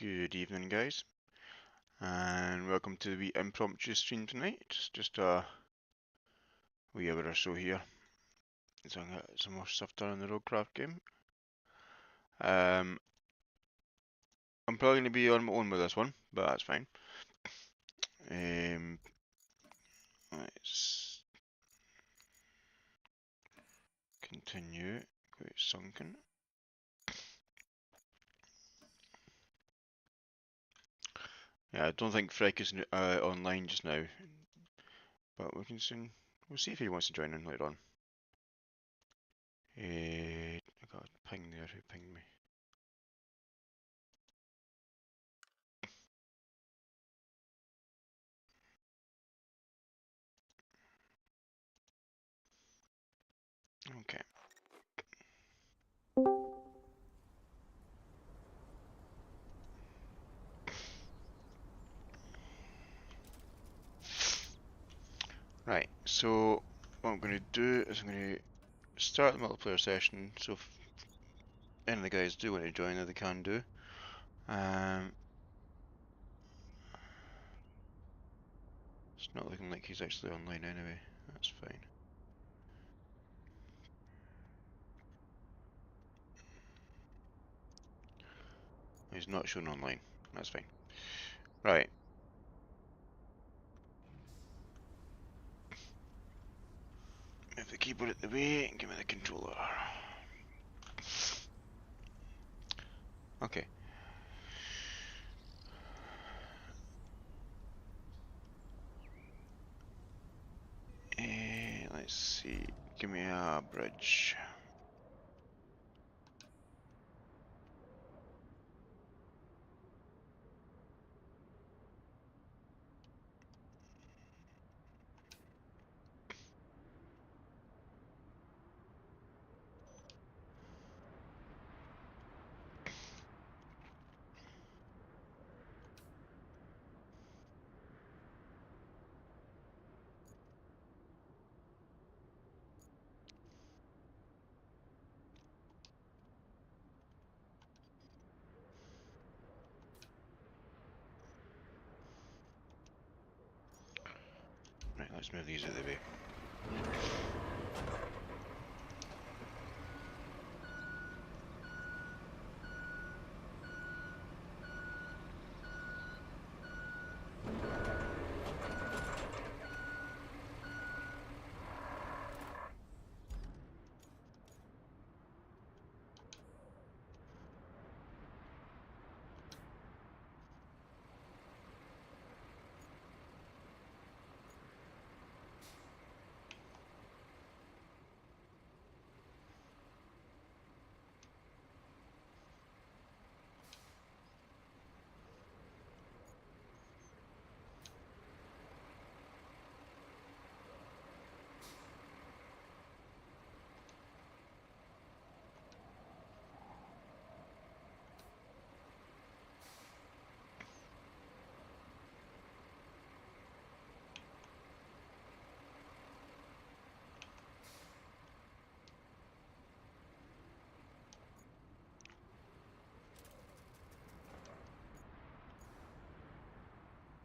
Good evening, guys, and welcome to the impromptu stream tonight. It's just a wee hour or so here. So I can get some more stuff done in the Roadcraft game. I'm probably going to be on my own with this one, but that's fine. Let's continue. Quite sunken. Yeah, I don't think Freck is online just now, but we can soon. We'll see if he wants to join in later on. I got a ping there. Who pinged me? Okay. Right, so what I'm going to do is I'm going to start the multiplayer session, so if any of the guys do want to join, they can do. It's not looking like he's actually online anyway, that's fine. He's not shown online, that's fine. Right. Move the keyboard out the way and give me the controller. Okay. Let's see. Give me a bridge. Right, let's move these out of the way.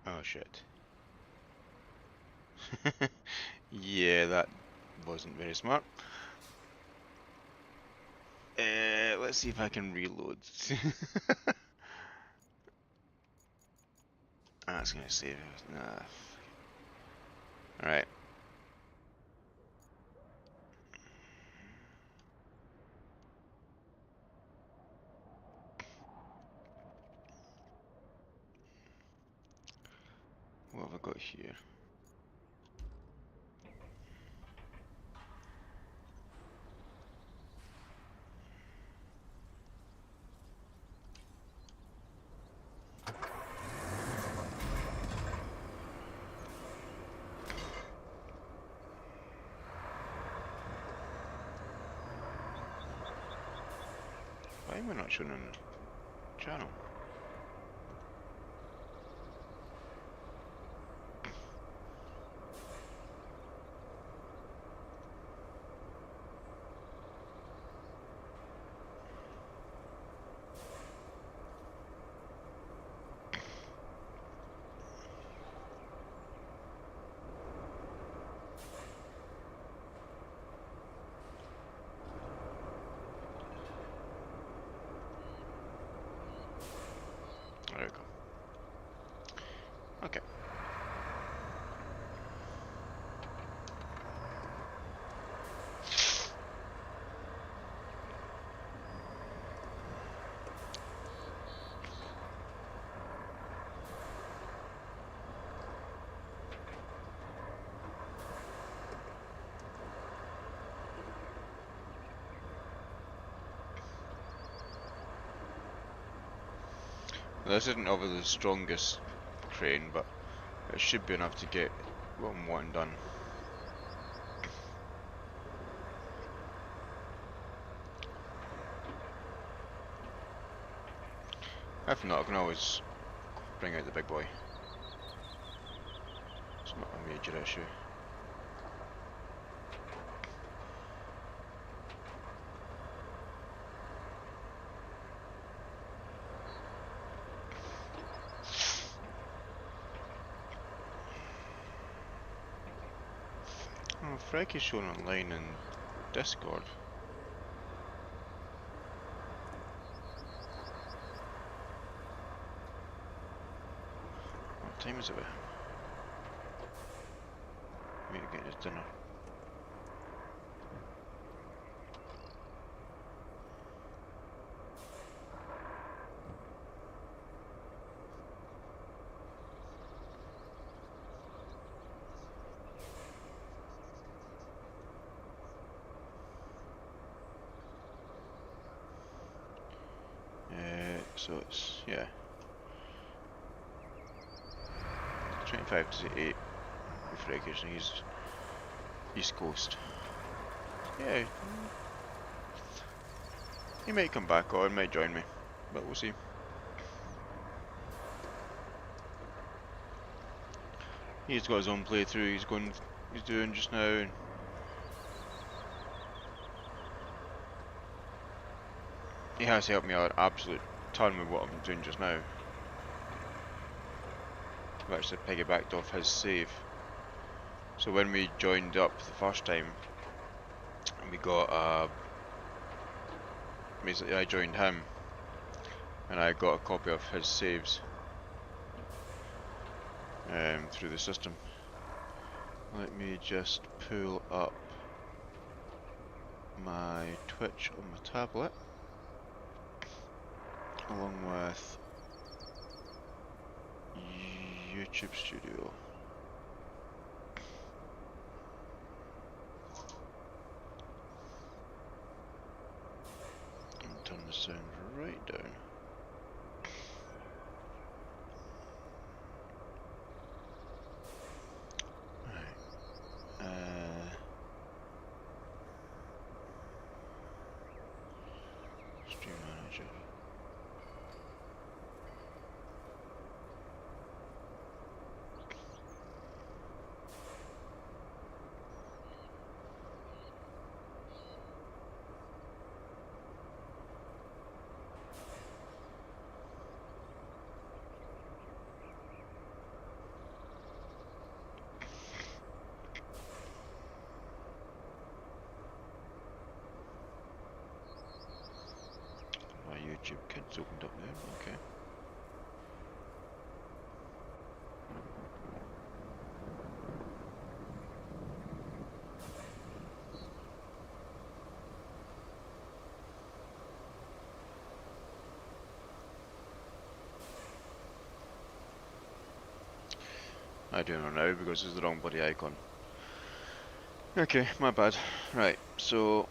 Oh shit. Yeah, that wasn't very smart. Let's see if I can reload. That's gonna save it. Nah. Alright. What have I got here? Why am I not showing on the channel? This isn't obviously the strongest crane, but it should be enough to get what I'm wanting done. If not, I can always bring out the big boy. It's not a major issue. Oh, Freck is shown online in Discord. What time is it with him? Maybe get his dinner. So it's, yeah, 25 to 8 with Freckers, and he's East Coast. Yeah, he might come back or might join me, but we'll see. He's got his own playthrough he's doing just now, and he has helped me out an absolute ton with what I'm doing just now. I've actually piggybacked off his save. So when we joined up the first time, we got basically I joined him, and I got a copy of his saves through the system. Let me just pull up my Twitch on my tablet, along with YouTube Studio. And turn the sound right down. Stream Manager. My YouTube kid's opened up there, okay. I don't know now because it's the wrong bloody icon. Okay, my bad. Right, so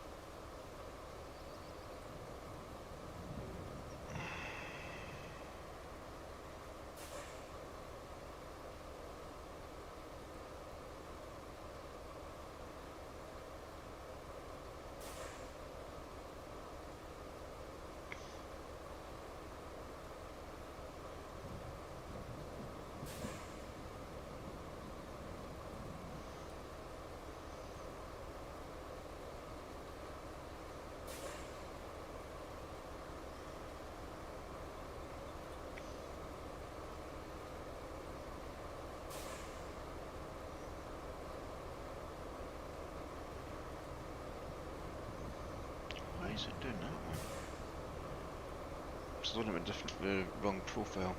why is it doing that one? It's on a different, the wrong profile.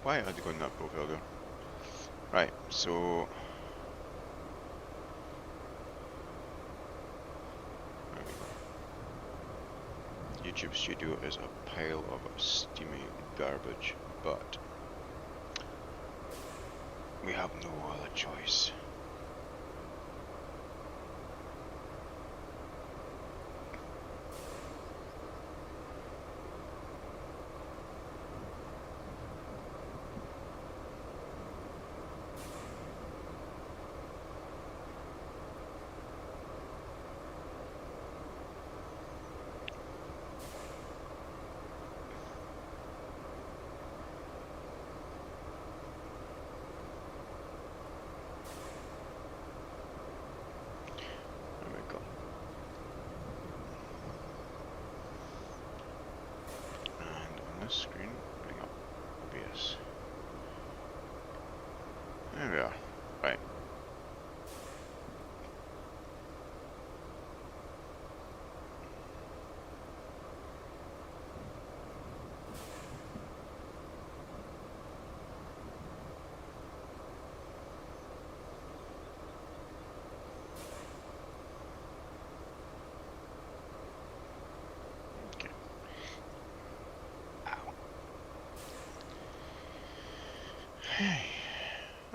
Why had to go in that profile though? Right, so there we go. YouTube Studio is a pile of steamy garbage, but we have no other choice. There we go. And on this screen, bring up OBS. There we are. Right. Okay. Ow.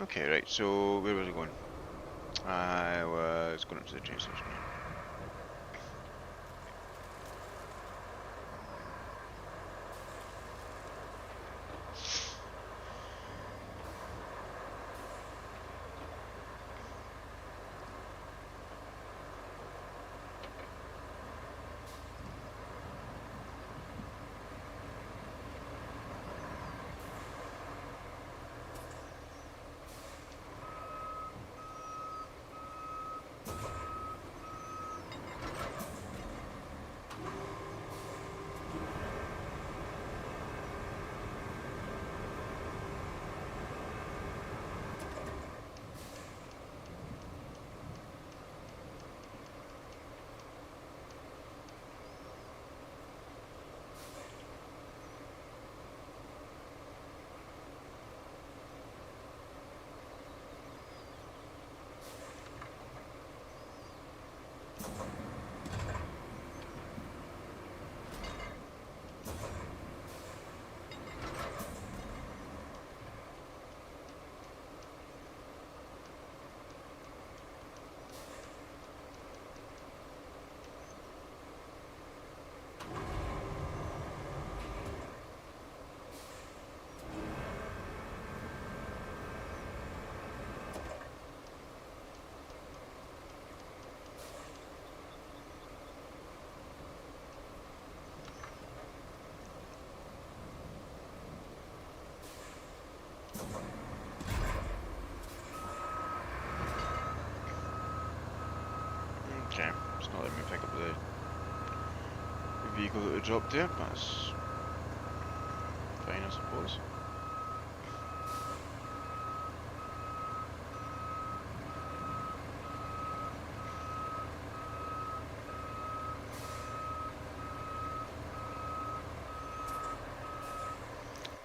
Okay, right, so where was I going? I was going up to the train station. Okay, it's not letting me pick up the vehicle that we dropped there, but that's fine, I suppose.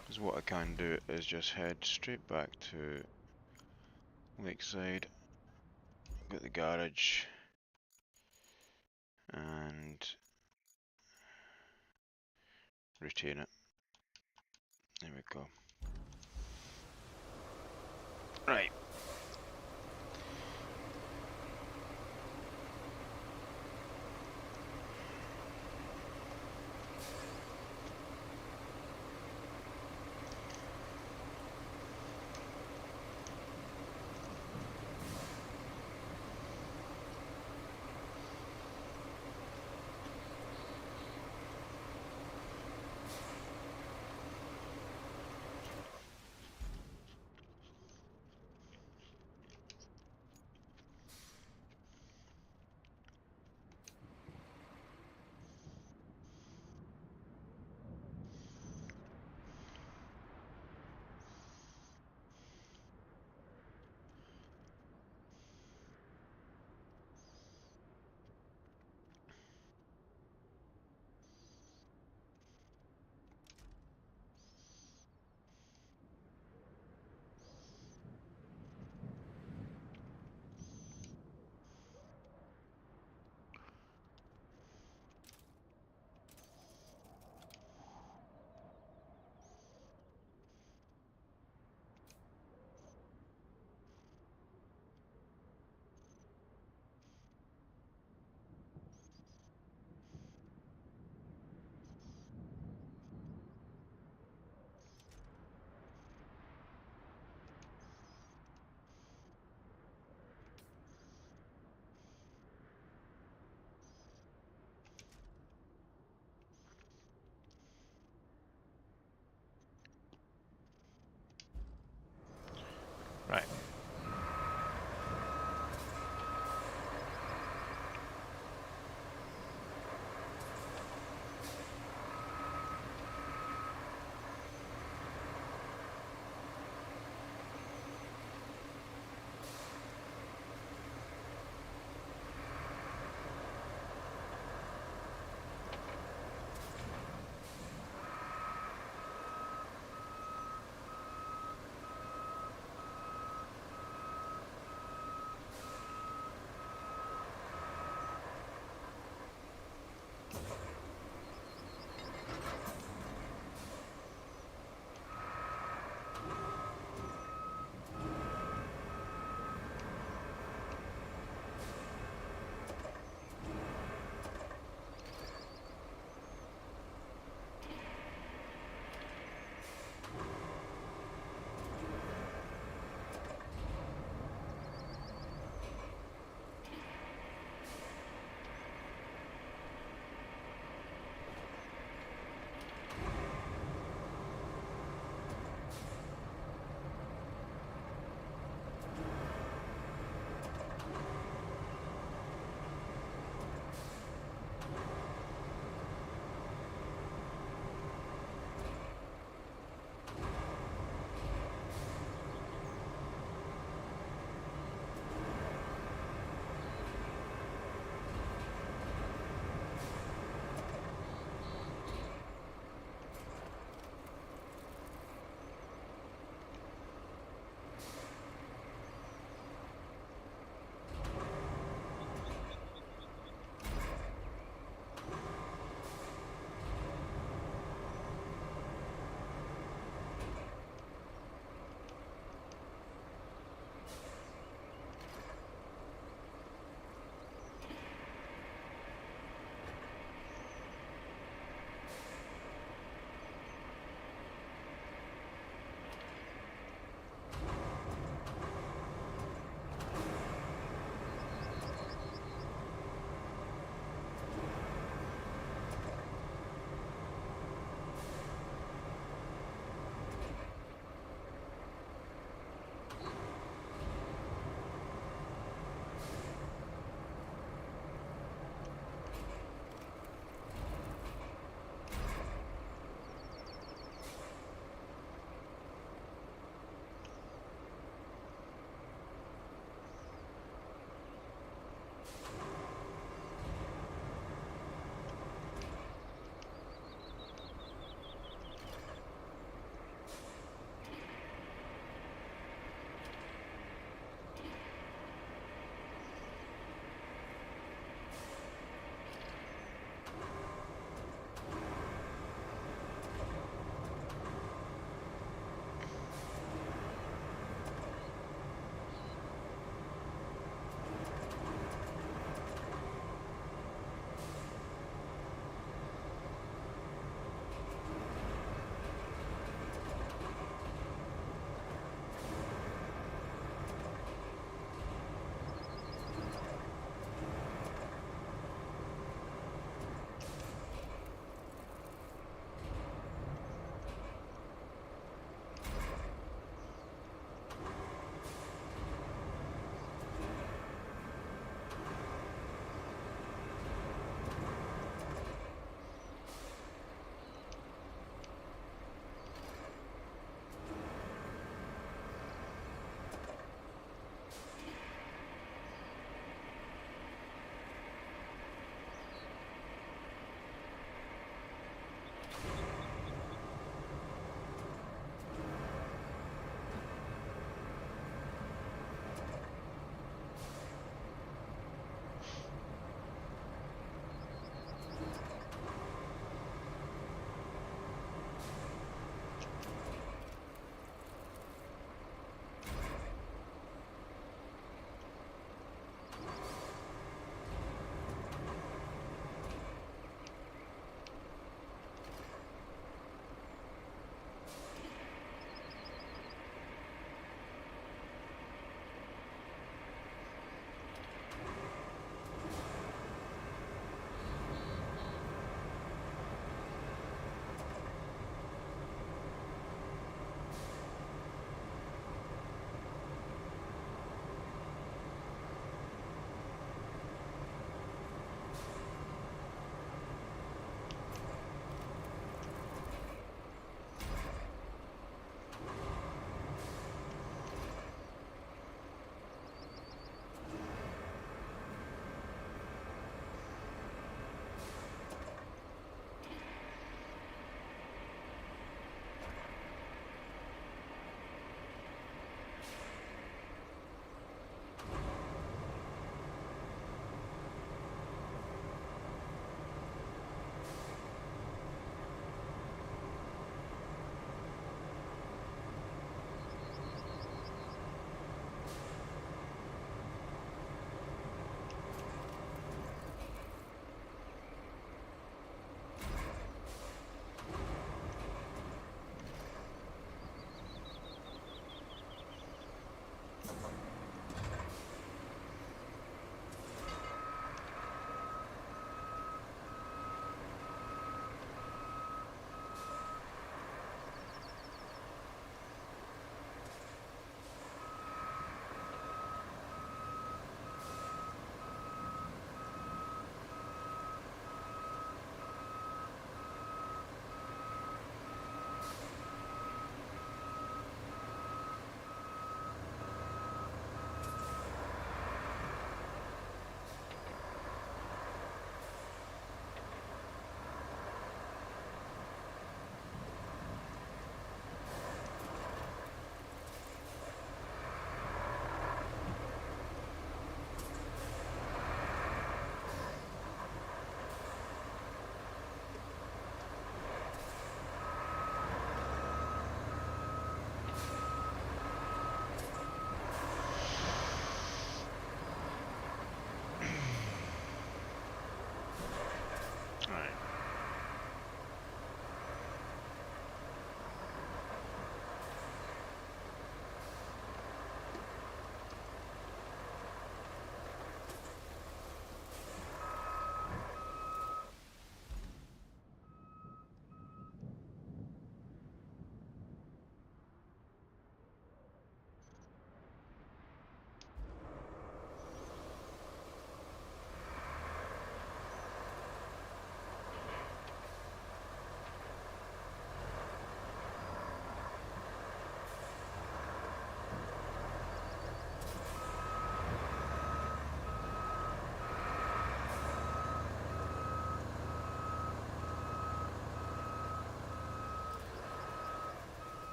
Because what I can do is just head straight back to Lakeside, get the garage, and retain it. There we go. Right. Right.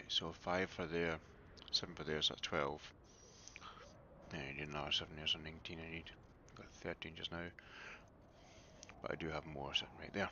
Right, so 5 for there, 7 for there, so that's 12. Yeah, I need another 7 there, so 19 I need. Got 13 just now. But I do have more sitting right there.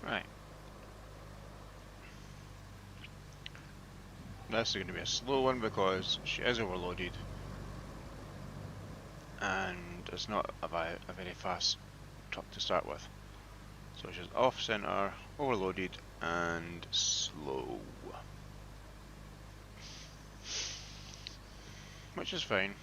Right. This is going to be a slow one because she is overloaded and it's not a very fast truck to start with. So she's off center, overloaded, and slow. Which is fine.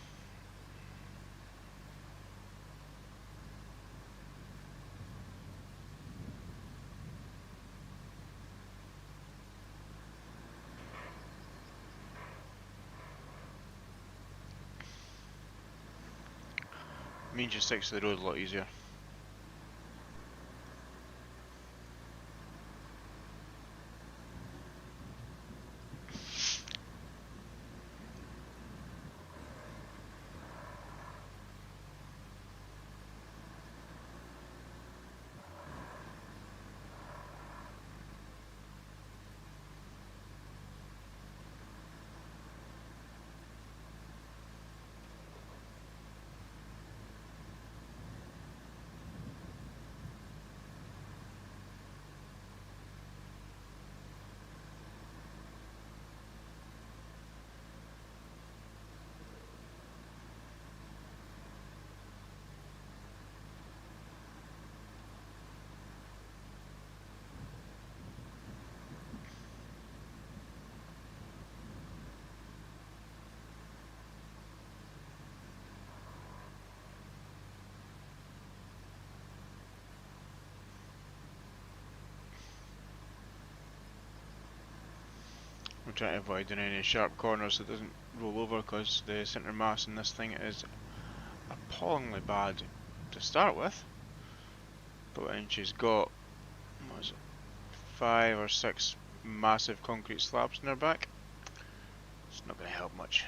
Means she sticks to the road a lot easier. I'm trying to avoid any sharp corners so it doesn't roll over because the centre mass in this thing is appallingly bad to start with. But when she's got, what is it, 5 or 6 massive concrete slabs in her back, it's not going to help much.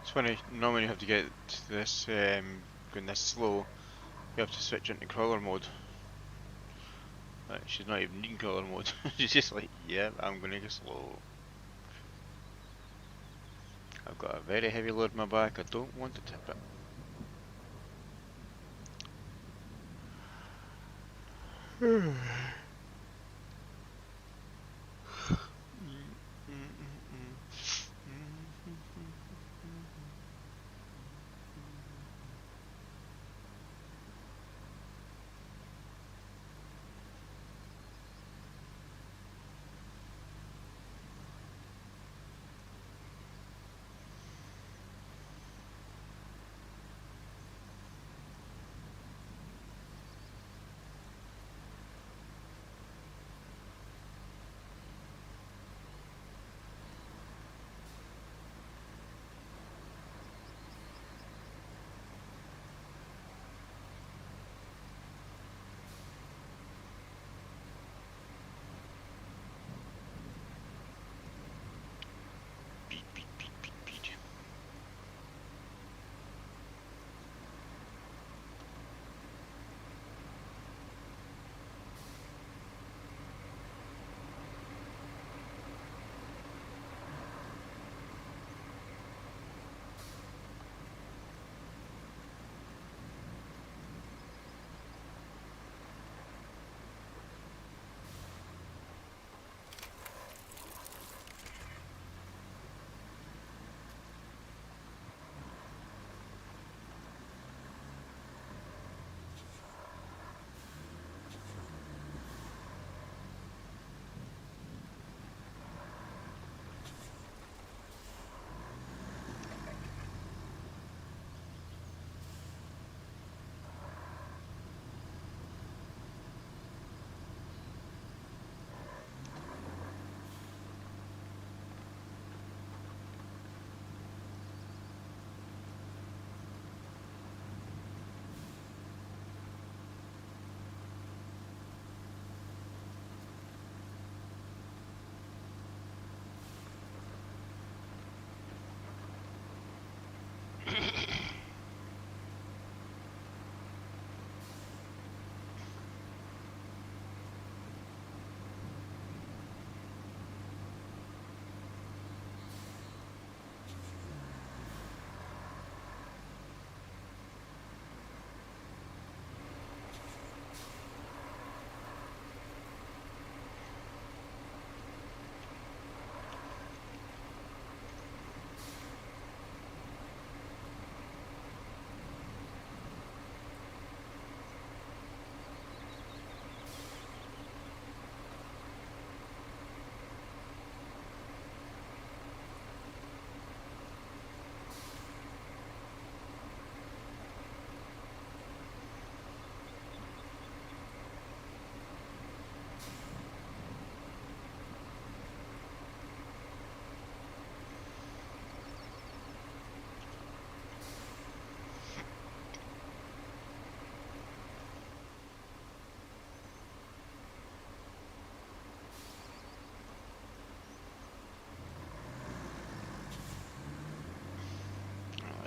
It's funny, normally you have to get to this, going this slow, you have to switch into crawler mode. She's not even in crawler mode, she's just like, yeah, I'm gonna go slow. I've got a very heavy load in my back, I don't want to tip it.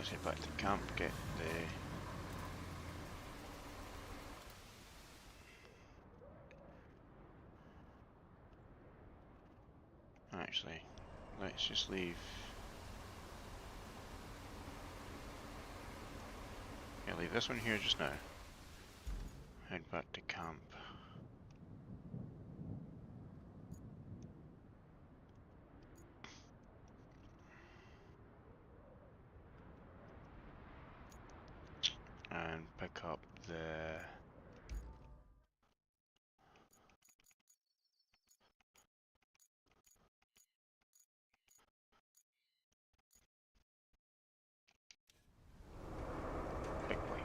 let's head back to camp, get the... Actually, let's just leave... Yeah, leave this one here just now. Head back to camp. And pick up the... big boy.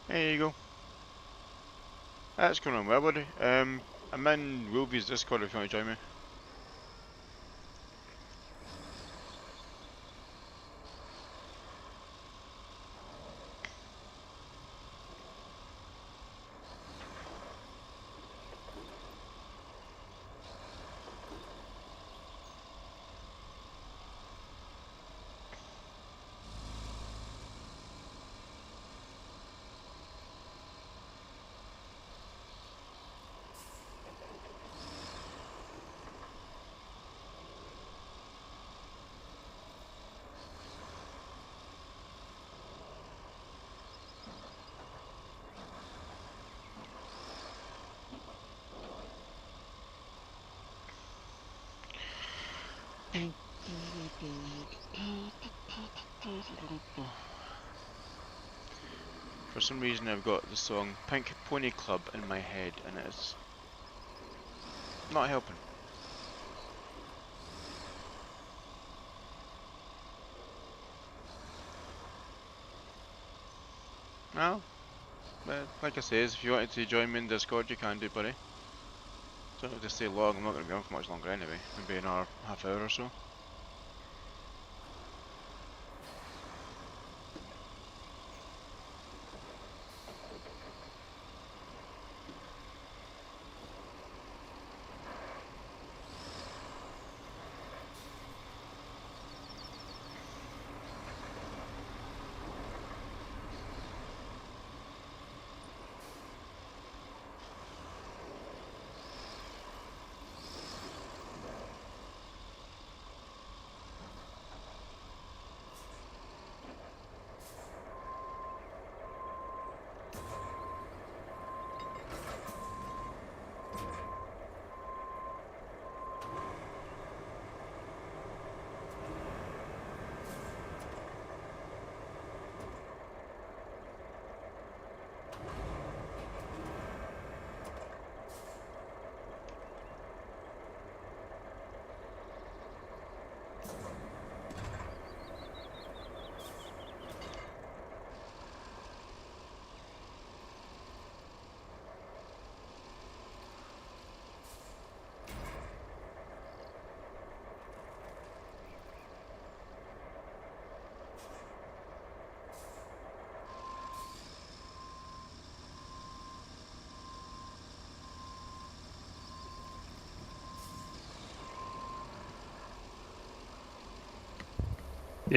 There you go. That's going on well, buddy. I'm in Wilby's Discord if you want to join me. For some reason I've got the song Pink Pony Club in my head and it's not helping. No, but like I says, if you wanted to join me in Discord you can do, buddy. Don't have to stay long, I'm not going to be on for much longer anyway, maybe another half hour or so.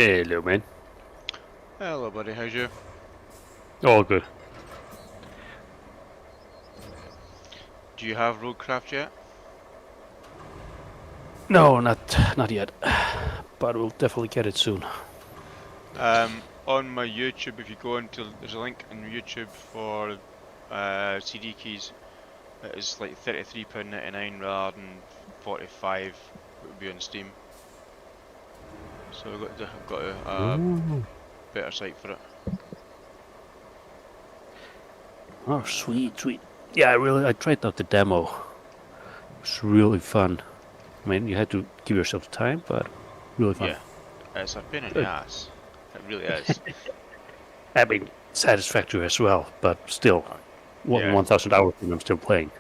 Hello, man. Hello, buddy. How's you? All good. Do you have Roadcraft yet? No, not yet, but we'll definitely get it soon. On my YouTube, if you go into, there's a link on YouTube for CD keys. It is like £33.99 rather than 45 it would be on Steam. So I've got a Ooh. better site for it. Oh, sweet, sweet. Yeah, I tried out the demo. It was really fun. I mean, you had to give yourself time, but really fun. Yeah, it's a pain in the Good. ass. It really is. I mean, satisfactory as well, but still, Yeah. 1,000 hours and I'm still playing.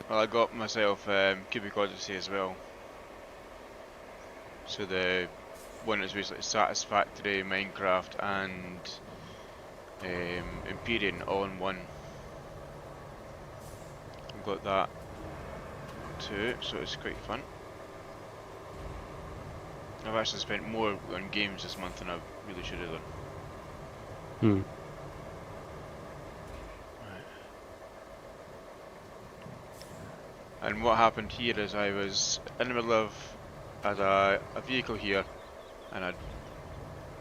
Well, I got myself Cubic Odyssey as well. So the one is basically Satisfactory, Minecraft, and Empyrean all in one. I've got that too, so it's quite fun. I've actually spent more on games this month than I really should have done. Hmm. And what happened here is I was in the middle of a vehicle here, and I'd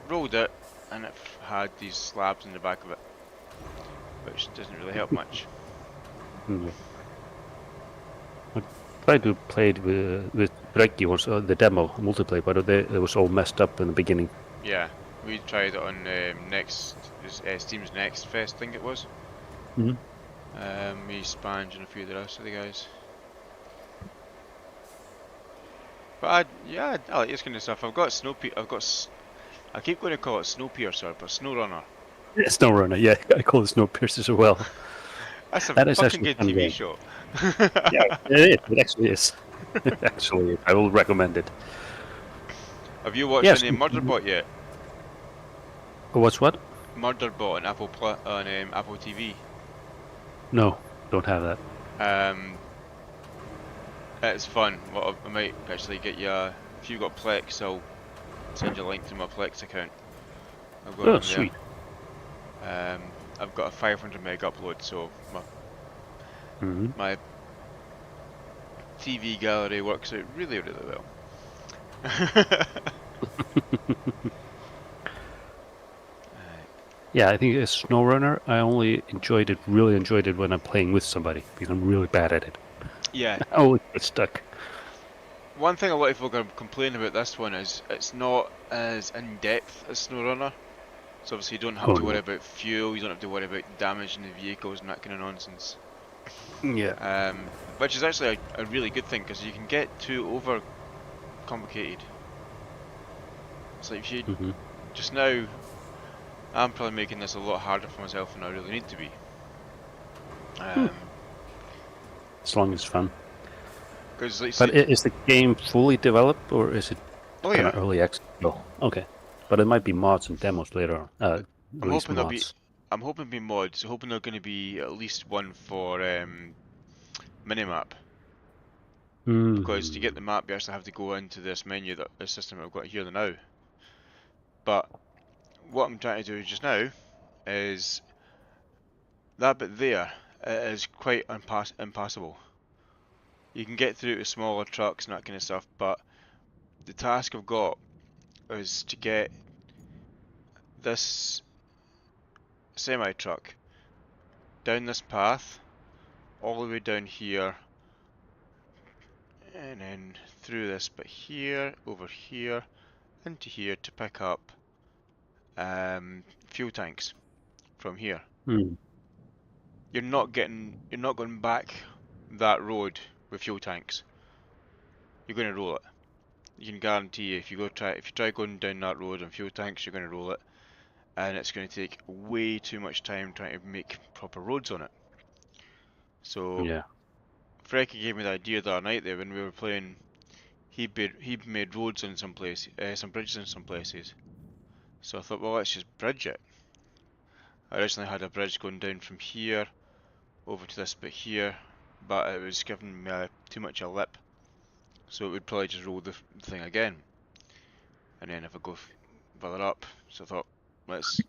rolled it, and it had these slabs in the back of it, which doesn't really help much. Yeah. I tried to play it with Reggie once, the demo, multiplayer, but it was all messed up in the beginning. Yeah, we tried it on Steam's Next Fest, I think it was. Mhm. Me, Spange, and a few of the rest of the guys. But I like this kind of stuff. I've got I keep going to call it Snowpiercer, but SnowRunner. SnowRunner, yeah, I call it Snowpiercer as well. That's a That is fucking actually a good fun TV game. show. Yeah, it is. It actually is. Actually, I will recommend it. Have you watched Yes. any Murderbot yet? What's what? Murderbot on Apple TV. No, don't have that. Um, it's fun. Well, I might actually get you. If you've got Plex, I'll send you a link to my Plex account. I've got it Oh, on there. sweet. I've got a 500 meg upload, so Mm-hmm. my TV gallery works out really, really well. Yeah, I think as SnowRunner, I only really enjoyed it when I'm playing with somebody because I'm really bad at it. Yeah. I always get stuck. One thing a lot of people are complaining about this one is it's not as in depth as SnowRunner. So obviously you don't have Oh to worry no. about fuel, you don't have to worry about damaging the vehicles and that kind of nonsense. Yeah. Which is actually a really good thing because you can get too over complicated. It's like if you Mm-hmm. just now, I'm probably making this a lot harder for myself than I really need to be. As long as it's fun. Because like But see, is the game fully developed or is it oh kind yeah, of early access? No. Okay. But it might be mods and demos later on. I'm Release hoping there'll be, mods. I'm hoping there'll be mods. I'm hoping there's going to be at least one for minimap. Because to get Mm. the map, you actually have to go into this menu, that this system I've got here now. But what I'm trying to do just now is that bit there is quite impassable. You can get through to smaller trucks and that kind of stuff, but the task I've got is to get this semi truck down this path, all the way down here, and then through this bit here, over here, into here to pick up fuel tanks from here. Mm. You're not going back that road with fuel tanks. You're going to roll it. You can guarantee if you try going down that road on fuel tanks, you're going to roll it, and it's going to take way too much time trying to make proper roads on it. So Yeah. Frecky gave me the idea the other night there when we were playing. He made roads in some places, some bridges in some places. So I thought, well, let's just bridge it. I originally had a bridge going down from here over to this bit here, but it was giving me too much a lip, so it would probably just roll the thing again. and then if I go further up, so I thought, let's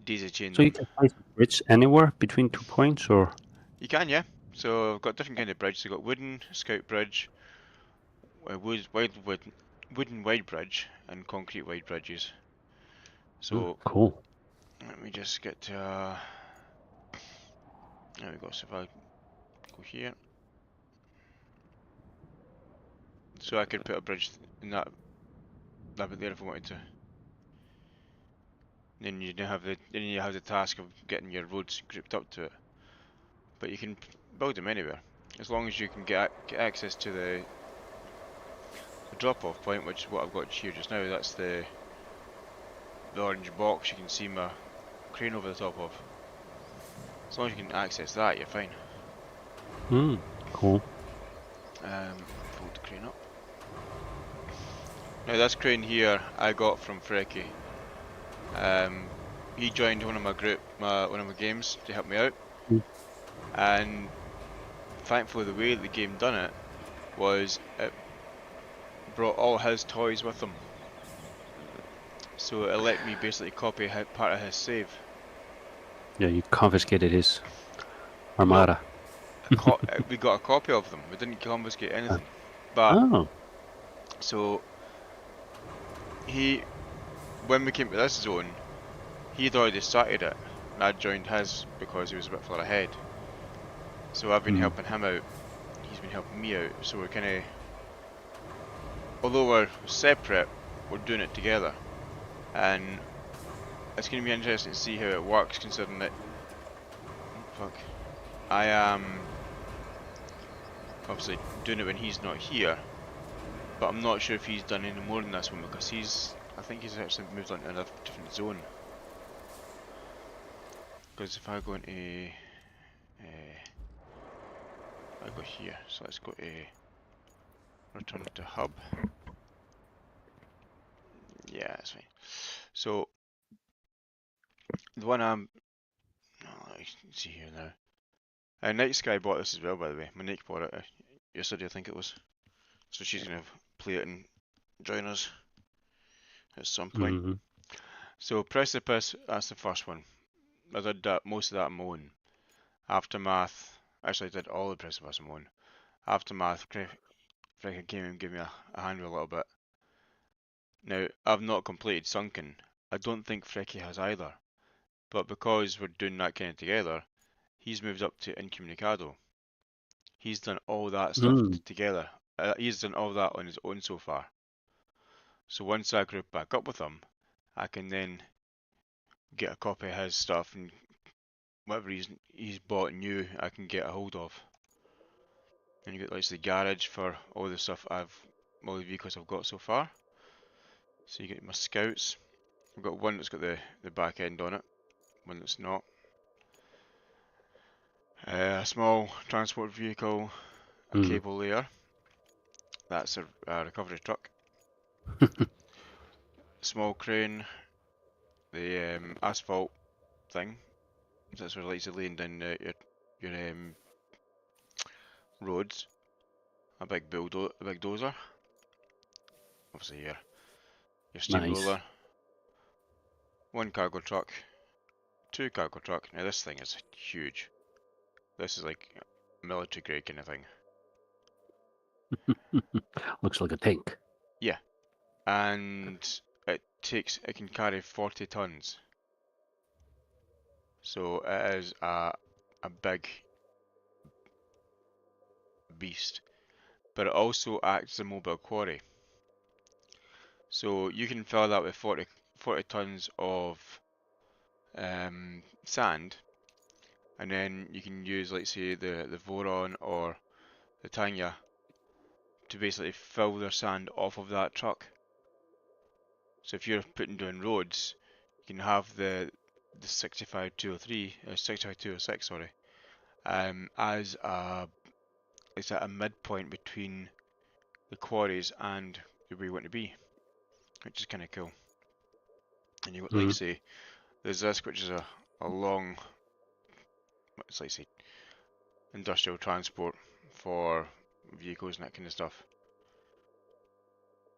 daisy chain So you them. can place a bridge anywhere between 2 points, or? You can, yeah. So I've got different kind of bridges. I've got wooden scout bridge, wooden wide bridge, and concrete wide bridges. So Cool. let me just get to. There we go. So if I go here, so I could put a bridge in that bit there if I wanted to. Then you have the task of getting your roads grouped up to it. But you can build them anywhere, as long as you can get access to the drop-off point, which is what I've got here just now. That's the orange box you can see my crane over the top of. As long as you can access that, you're fine. Cool. Fold the crane up. Now this crane here I got from Frecky. He joined one of my games to help me out, and thankfully the way the game done it was it brought all his toys with him, so it let me basically copy part of his save. Yeah, you confiscated his Well, armada. we got a copy of them. We didn't confiscate anything, but Oh. so when we came to this zone, he'd already started it, and I joined his because he was a bit further ahead. So I've been helping him out, he's been helping me out, so we're kinda, although we're separate, we're doing it together. And it's gonna be interesting to see how it works, considering that, I am obviously doing it when he's not here, but I'm not sure if he's done any more than this one, because I think he's actually moved on to another different zone. Because if I go into, I go here, so let's go to return to hub. Yeah, that's fine. So the one you can see here now. Night Sky bought this as well, by the way. Monique bought it yesterday, I think it was. So she's gonna play it and join us at some point. So Precipice, that's the first one. I did most of that on my own. Aftermath, actually I did all the Precipice on my own. Aftermath, Freaking came and gave me a hand with a little bit. Now, I've not completed Sunken. I don't think Frecky has either. But because we're doing that kind of together, he's moved up to Incommunicado. He's done all that stuff together. He's done all that on his own so far. So once I group back up with him, I can then get a copy of his stuff, and whatever he's bought new, I can get a hold of. And you get like the garage for all the stuff all the vehicles I've got so far. So you get my scouts. I've got one that's got the back end on it, one that's not. A small transport vehicle, a cable layer. That's a recovery truck. Small crane, the asphalt thing. That's where lights are laying down your roads. A big dozer. Obviously your steamroller. Nice. One cargo truck. Two cargo truck. Now this thing is huge. This is like a military grade kind of thing. Looks like a tank. Yeah. And it can carry 40 tons. So it is a big beast. But it also acts as a mobile quarry. So you can fill that with 40 tons of sand, and then you can use, like say, the Voron or the Tanya to basically fill their sand off of that truck. So if you're putting down roads, you can have the 65203, 65206, sorry, as a midpoint between the quarries and where you want to be, which is kind of cool. And you like say, there's this which is a long, it's like say, industrial transport for vehicles and that kind of stuff.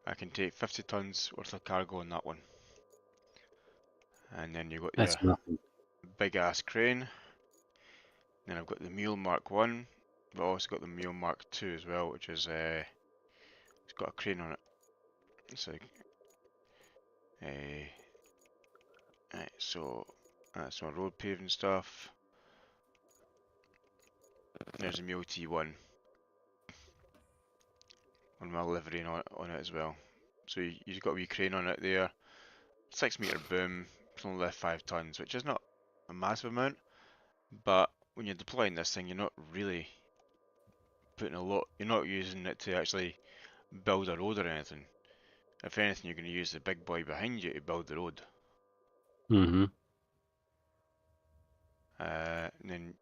I can take 50 tons worth of cargo on that one. And then you've got your That's nothing. big ass crane. Then I've got the Mule Mark 1, but I've also got the Mule Mark 2 as well, which is it's got a crane on it. It's like right, so that's my road paving stuff. There's a Mule T1 on my livery on it as well. So you've got a wee crane on it there. 6 meter boom, it's only left 5 tons, which is not a massive amount, but when you're deploying this thing, you're not really putting a lot, you're not using it to actually build a road or anything. If anything, you're going to use the big boy behind you to build the road. Mm-hmm. And then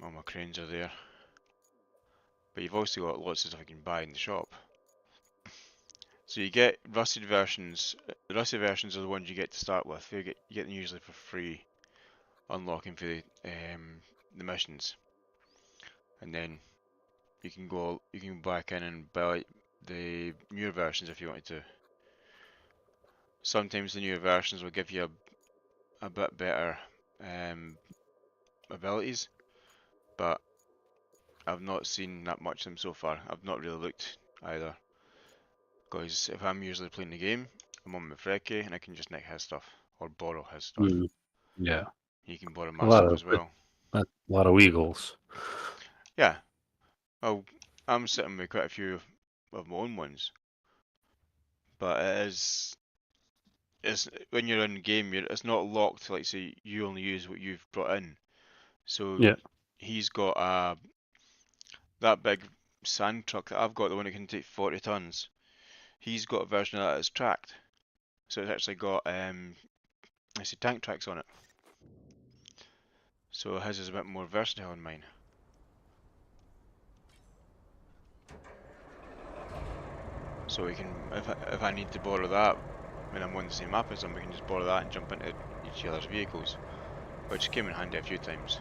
all my cranes are there. But you've also got lots of stuff you can buy in the shop. So you get rusted versions. The rusted versions are the ones you get to start with. You get them usually for free, unlocking for the missions. And then you can go back in and buy the newer versions if you wanted to. Sometimes the newer versions will give you a bit better abilities, but I've not seen that much of them so far. I've not really looked either, because if I'm usually playing the game, I'm on my Frecky and I can just nick his stuff or borrow his stuff. Mm. Yeah. You can borrow A my lot stuff of as well. a lot of eagles. Yeah, well, I'm sitting with quite a few of my own ones, but it's when you're in game, it's not locked. Like say you only use what you've brought in. So Yeah. he's got that big sand truck that I've got, the one that can take 40 tons. He's got a version of that that's tracked, so it's actually got I see tank tracks on it. So his is a bit more versatile than mine. So we can, if I need to borrow that when I'm on the same map as him, we can just borrow that and jump into each other's vehicles, which came in handy a few times.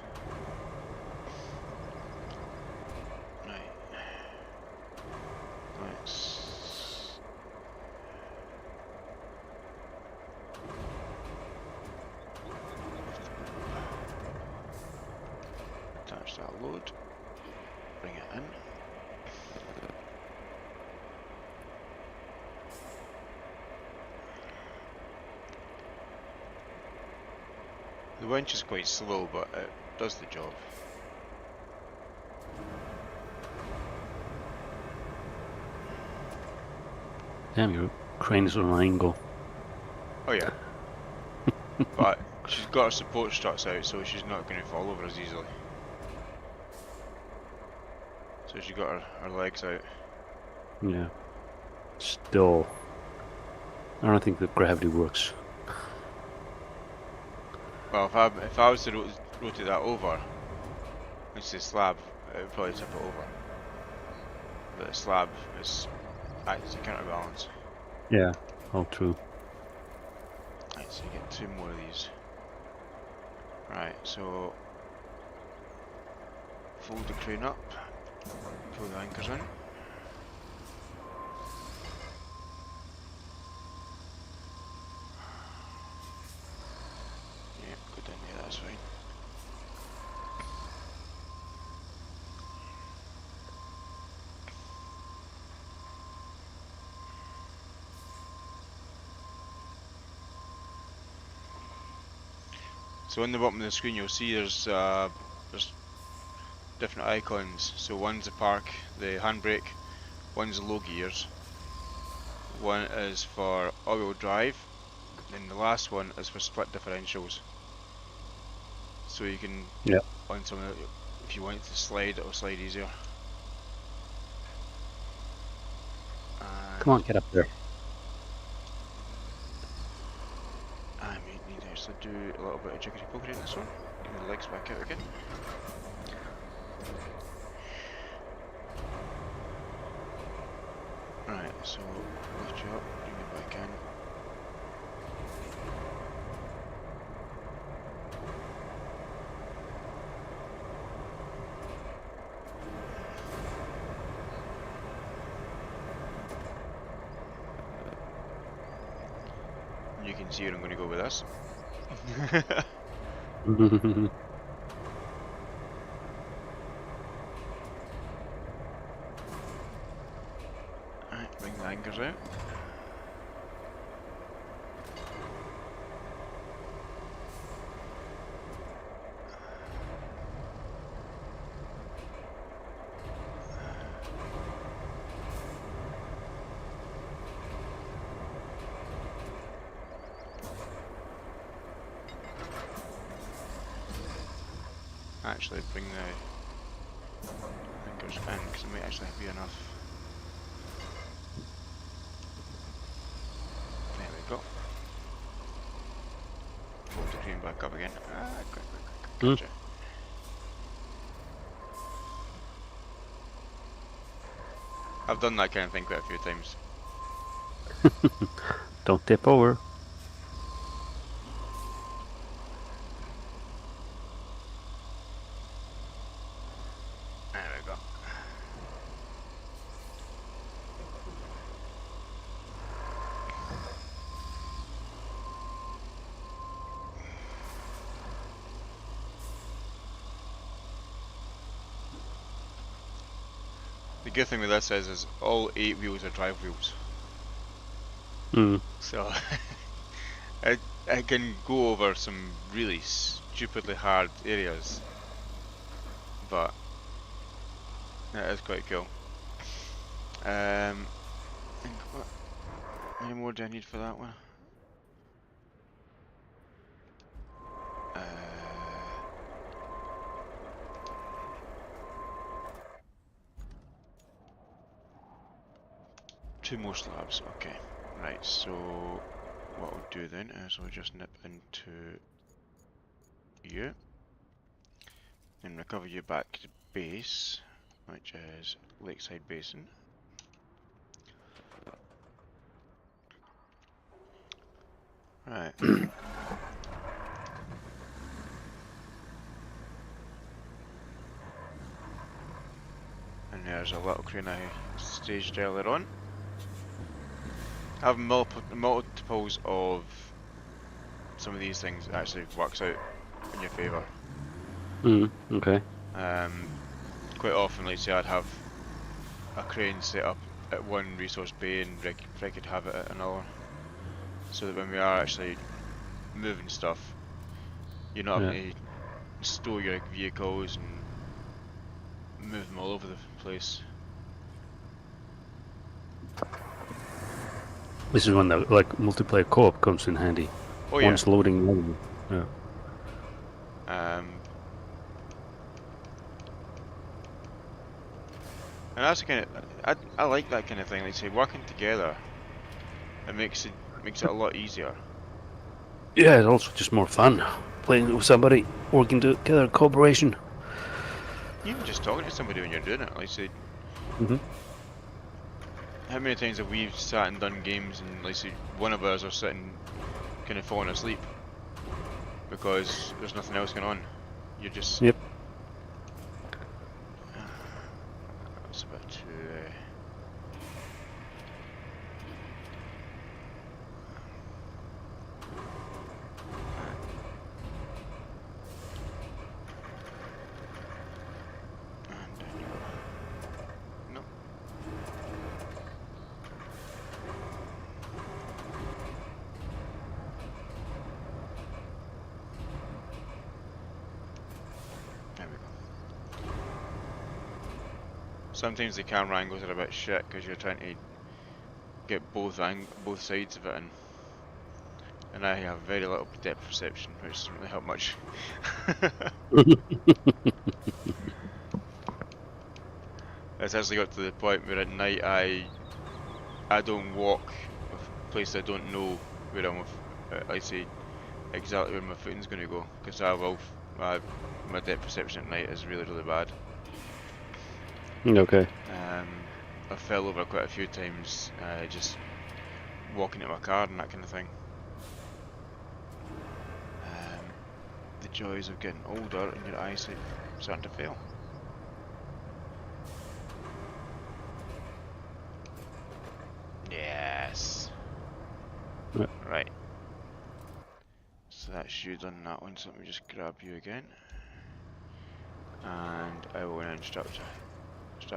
Right, let's attach that load, bring it in. The winch is quite slow, but it does the job. Damn, your crane is on an angle. Oh yeah, but she's got her support struts out, so she's not going to fall over as easily. So she's got her legs out. Yeah. Still, I don't think the gravity works. Well, if I was to rotate that over, it's the slab, it would probably tip it over. But the slab acts as a counterbalance. Yeah, all true. Right, so you get 2 more of these. Right, so fold the crane up, pull the anchors in. Yeah, go down there, that's fine. So on the bottom of the screen you'll see there's different icons. So one's the park, the handbrake, one's the low gears, one is for all-wheel drive, and the last one is for split differentials. So you can, on something, if you want it to slide, it'll slide easier. And Come on, get up there. I may need to actually do a little bit of jiggery pokery in this one. Get my legs back out again. Right, so lift you up, bring you back in. you can see where I'm going to go with this. Right, bring the anchors out. Actually, bring the anchors in because it might actually be enough. There we go. Hold the crane back up again. Ah, quick, gotcha. I've done that kind of thing quite a few times. Don't tip over. There we go. The good thing with this is all 8 wheels are drive wheels. So I can go over some really stupidly hard areas, but it is quite cool. What any more do I need for that one? Two more slabs, okay. Right, so what we'll do then is we'll just nip into you and recover you back to base, which is Lakeside Basin. Right. And there's a little crane I staged earlier on. Having multiples of some of these things actually works out in your favour. Okay. Quite often, like say I'd have a crane set up at one resource bay and Rick could have it at another. So that when we are actually moving stuff, you're not having to store your vehicles and move them all over the place. This is when the multiplayer co-op comes in handy. Oh yeah. Once loading. Yeah. And that's the kind of I like that kind of thing. Like say working together, it makes it a lot easier. Yeah, it's also just more fun playing with somebody, working together, cooperation. Even just talking to somebody when you're doing it, like say. How many times have we sat and done games and like say one of us are sitting kind of falling asleep because there's nothing else going on. You're just. Yep. That's a bit too. And then you go. No. There we go. Sometimes the camera angles are a bit shit because you're trying to get both sides of it in. And I have very little depth perception, which doesn't really help much. It's actually got to the point where at night I don't walk a place I don't know where I say exactly where my footing's going to go, because my depth perception at night is really bad. Okay. I fell over quite a few times just walking to my car and that kind of thing. The joys of getting older and your eyesight starting to fail. Yes. Yep. Right. that's you done that one, so let me just grab you again. And I will then strap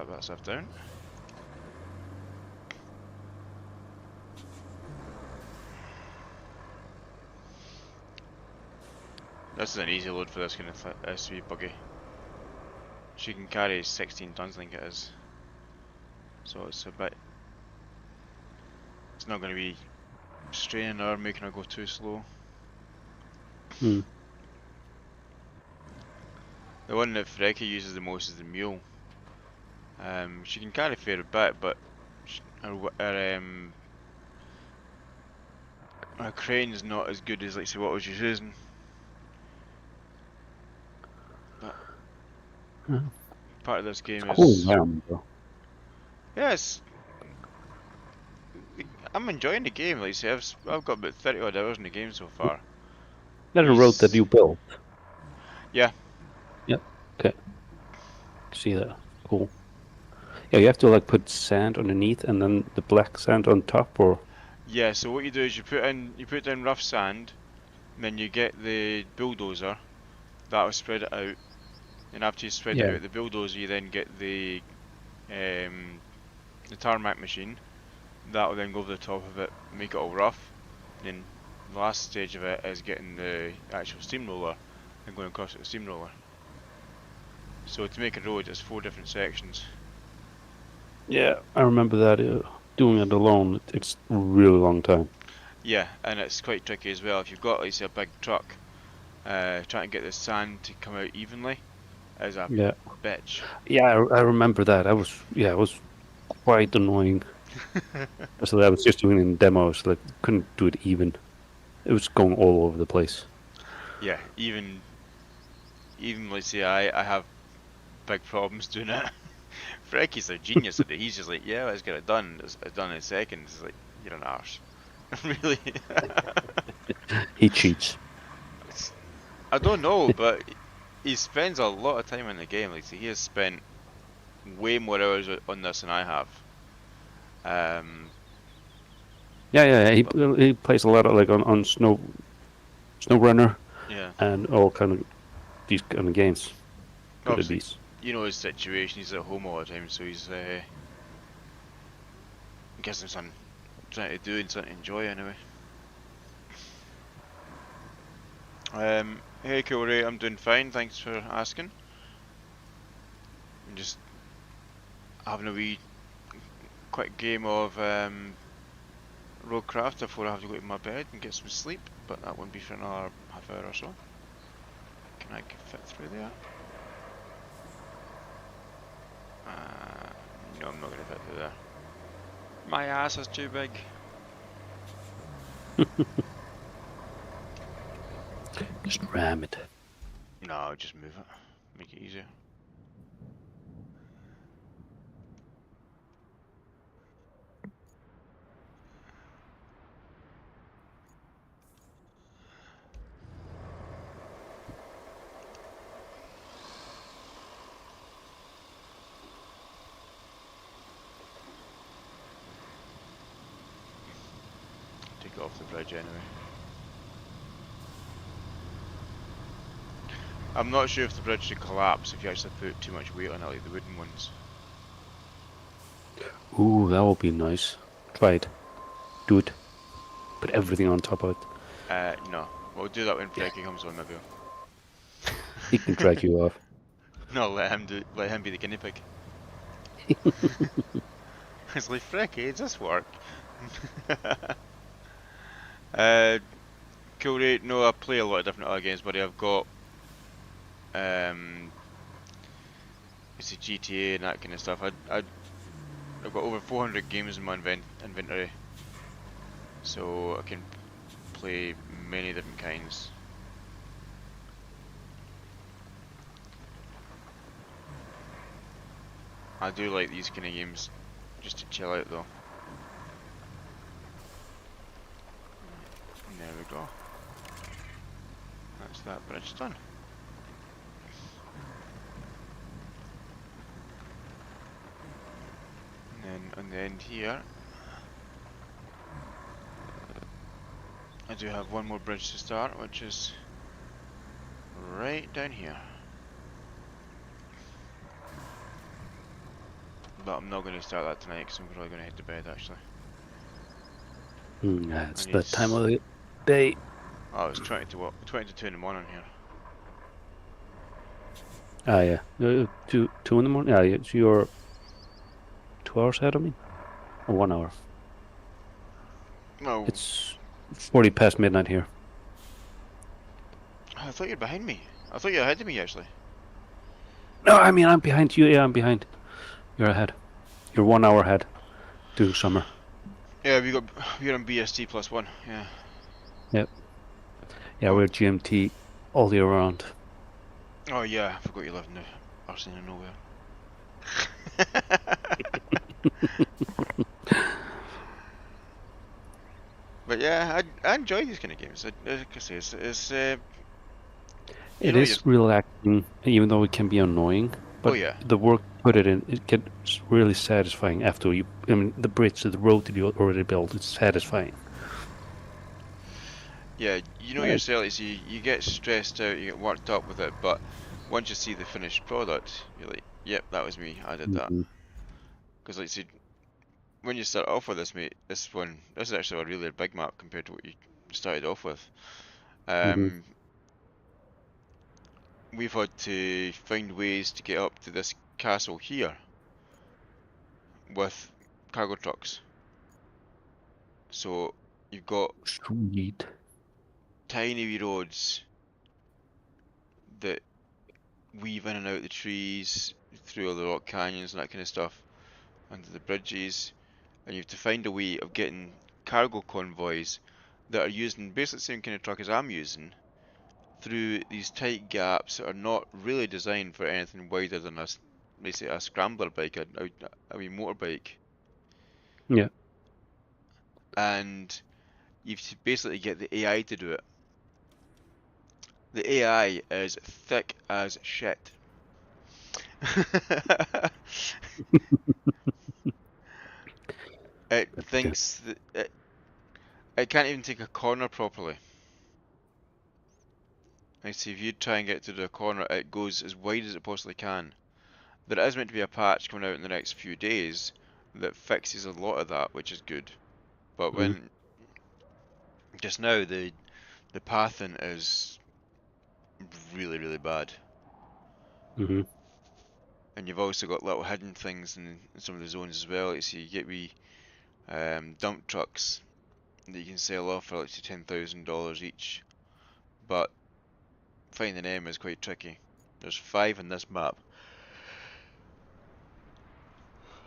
that stuff down. This is an easy load for this kind of SUV buggy. She can carry 16 tons, I think it is. So it's a bit. It's not going to be straining her, making her go too slow. Hmm. The one that Frecky uses the most is the mule. She can carry a fair bit, but her crane's not as good as, like, say, what was using. But Yeah. part of this game It's cool is, environment though. yes, I'm enjoying the game. Like I say, I've got about 30 odd hours in the game so far. That a road that He's you built. Yeah. Yep. Okay. See that? Cool. Yeah, you have to like put sand underneath and then the black sand on top, or Yeah, so what you do is you put down rough sand, and then you get the bulldozer, that'll spread it out, and after you spread it yeah. out with the bulldozer you then get um the tarmac machine, that'll then go over the top of it, make it all rough, and then the last stage of it is getting the actual steamroller and going across it with the steamroller. So to make a road it's 4 different sections. Yeah, I remember that. Doing it alone, it's a really long time. Yeah, and it's quite tricky as well. If you've got, like, say, a big truck, trying to get the sand to come out evenly is a Yeah. bitch. Yeah, I remember that. It was quite annoying. So I was just doing it in demos, like couldn't do it even. It was going all over the place. Yeah, even, let's say, I have big problems doing it. Frecky's a genius at it. He's just like, yeah, let's get it done. It's done in seconds. It's like, you're an arse. Really? He cheats. I don't know, but he spends a lot of time in the game. Like, he has spent way more hours on this than I have. Um, Yeah. but He plays a lot of like on SnowRunner yeah, and all kind of these kind of games. Good at obviously, these. you know his situation. He's at home all the time, so he's guess there's something trying to do and something to enjoy anyway. Hey, cool, Ray. I'm doing fine. Thanks for asking. I'm just having a wee quick game of Roadcraft before I have to go to my bed and get some sleep, but that won't be for another half hour or so. Can I fit through there? No, I'm not going to fit through there. My ass is too big. Just ram it. No, I'll just move it. Make it easier. Take it off the bridge anyway. I'm not sure if the bridge should collapse if you actually put too much weight on it, like the wooden ones. Ooh, that would be nice. Try it. Do it. Put everything on top of it. No. We'll do that when Yeah. Frecky comes on, maybe. He can drag you off. No, let him be the guinea pig. It's like, Frecky, does this work? uh, Cool rate. No, I play a lot of different other games, buddy. I've got it's a GTA and that kind of stuff. I've got over 400 games in my inventory, so I can play many different kinds. I do like these kind of games just to chill out though. And there we go. That's that bridge done. And then on the end here, I do have one more bridge to start, which is right down here. But I'm not going to start that tonight because I'm probably going to head to bed actually. Yeah, I it's need. that time of the day. Oh, it's 20 to what? 20 to 2 in the morning here. Ah, yeah. 2 in the morning. Yeah, so you're 2 hours ahead of me, or 1 hour. No, It's 40 past midnight here. I thought you were behind me. I thought you were ahead of me actually. No, I mean I'm behind you. Yeah, I'm behind. You're ahead. You're 1 hour ahead to summer. Yeah, we're on BST +1. Yeah. Yep. Yeah, Oh, we're GMT all year round. oh yeah. I forgot you live in the arse end of nowhere. But yeah, I enjoy these kind of games. Like I say, it's you It know you're. is relaxing, even though it can be annoying. Oh But yeah, the work you put it in, it gets really satisfying after you. I mean, the bridge, the road that you already built, it's satisfying. yeah. You know Right. yourself. You get stressed out, you get worked up with it, but once you see the finished product, you're like, yep, that was me. I did that. Mm-hmm. Because like I said, when you start off with this, mate, this is actually a really big map compared to what you started off with. Mm-hmm. Um, we've had to find ways to get up to this castle here with cargo trucks. So you've got Sweet. tiny wee roads that weave in and out the trees, through all the rock canyons and that kind of stuff, under the bridges, and you have to find a way of getting cargo convoys that are using basically the same kind of truck as I'm using through these tight gaps that are not really designed for anything wider than basically a scrambler bike, a wee motorbike, Yeah. and you have to basically get the AI to do it. The AI is thick as shit. It But thinks that it can't even take a corner properly. I see if you try and get to the corner, it goes as wide as it possibly can. There is meant to be a patch coming out in the next few days that fixes a lot of that, which is good. But mm-hmm. when just now the pathing is really really bad, Mm-hmm. and you've also got little hidden things in some of the zones as well. You see, you get wee dump trucks that you can sell off for like to $10,000 each, but finding them is quite tricky. There's 5 in this map.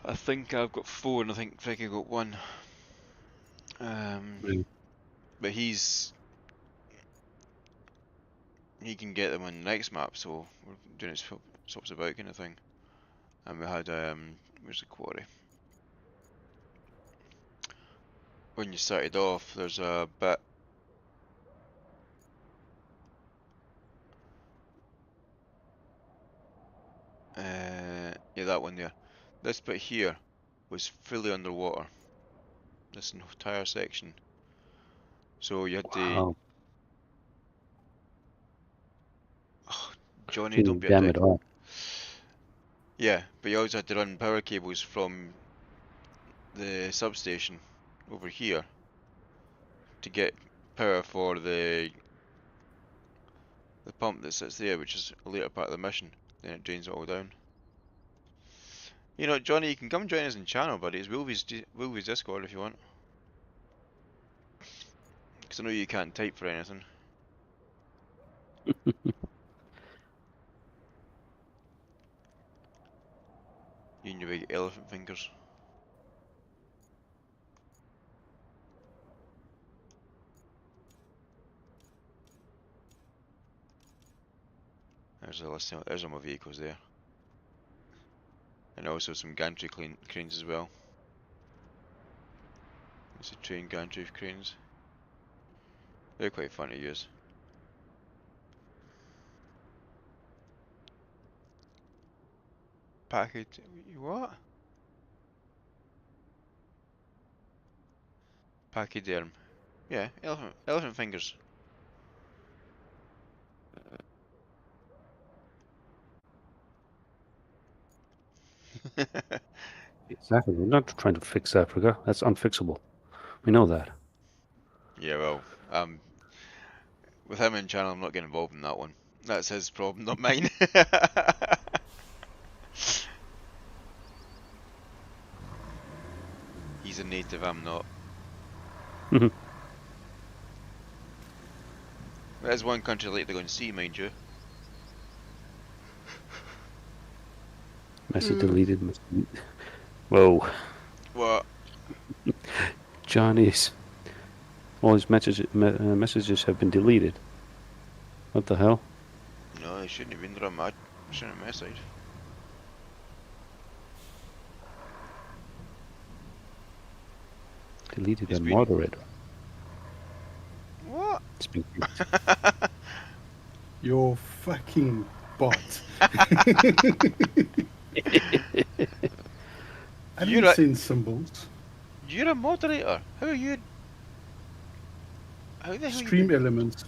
I think I've got 4, and I think Vicky got 1. Um, Mm-hmm. but he can get them on the next map, so we're doing it swaps about kind of thing. And we had where's the quarry? When you started off, there's a bit. Yeah, that one there. This bit here was fully underwater. This entire section. So you had to. Wow. Oh, Johnny, don't Can be a jam it dick. all. Yeah, but you also had to run power cables from the substation over here to get power for the pump that sits there, which is a later part of the mission. Then it drains it all down. You know, Johnny, you can come join us in channel, buddy. It's Wilvy's Discord if you want. Because I know you can't type for anything. You and your big elephant fingers. There's a list. There's all my vehicles there, and also some gantry cranes as well. It's a train gantry cranes. They're quite fun to use. Package. What? Pachyderm. Yeah, elephant fingers. Exactly. We're not trying to fix Africa. That's unfixable. We know that. Yeah, well, with him in channel, I'm not getting involved in that one. That's his problem, not mine. He's a native, I'm not. There's one country I'd like to go and see, mind you. Messi deleted. Whoa. What? Johnny's. All his messages have been deleted. What the hell? No, they shouldn't have been there on my side. Deleted It's a been... moderator. What? It's been Your fucking bot. I You're don't a- send symbols. You're a moderator. How are you? How the hell Stream you? elements.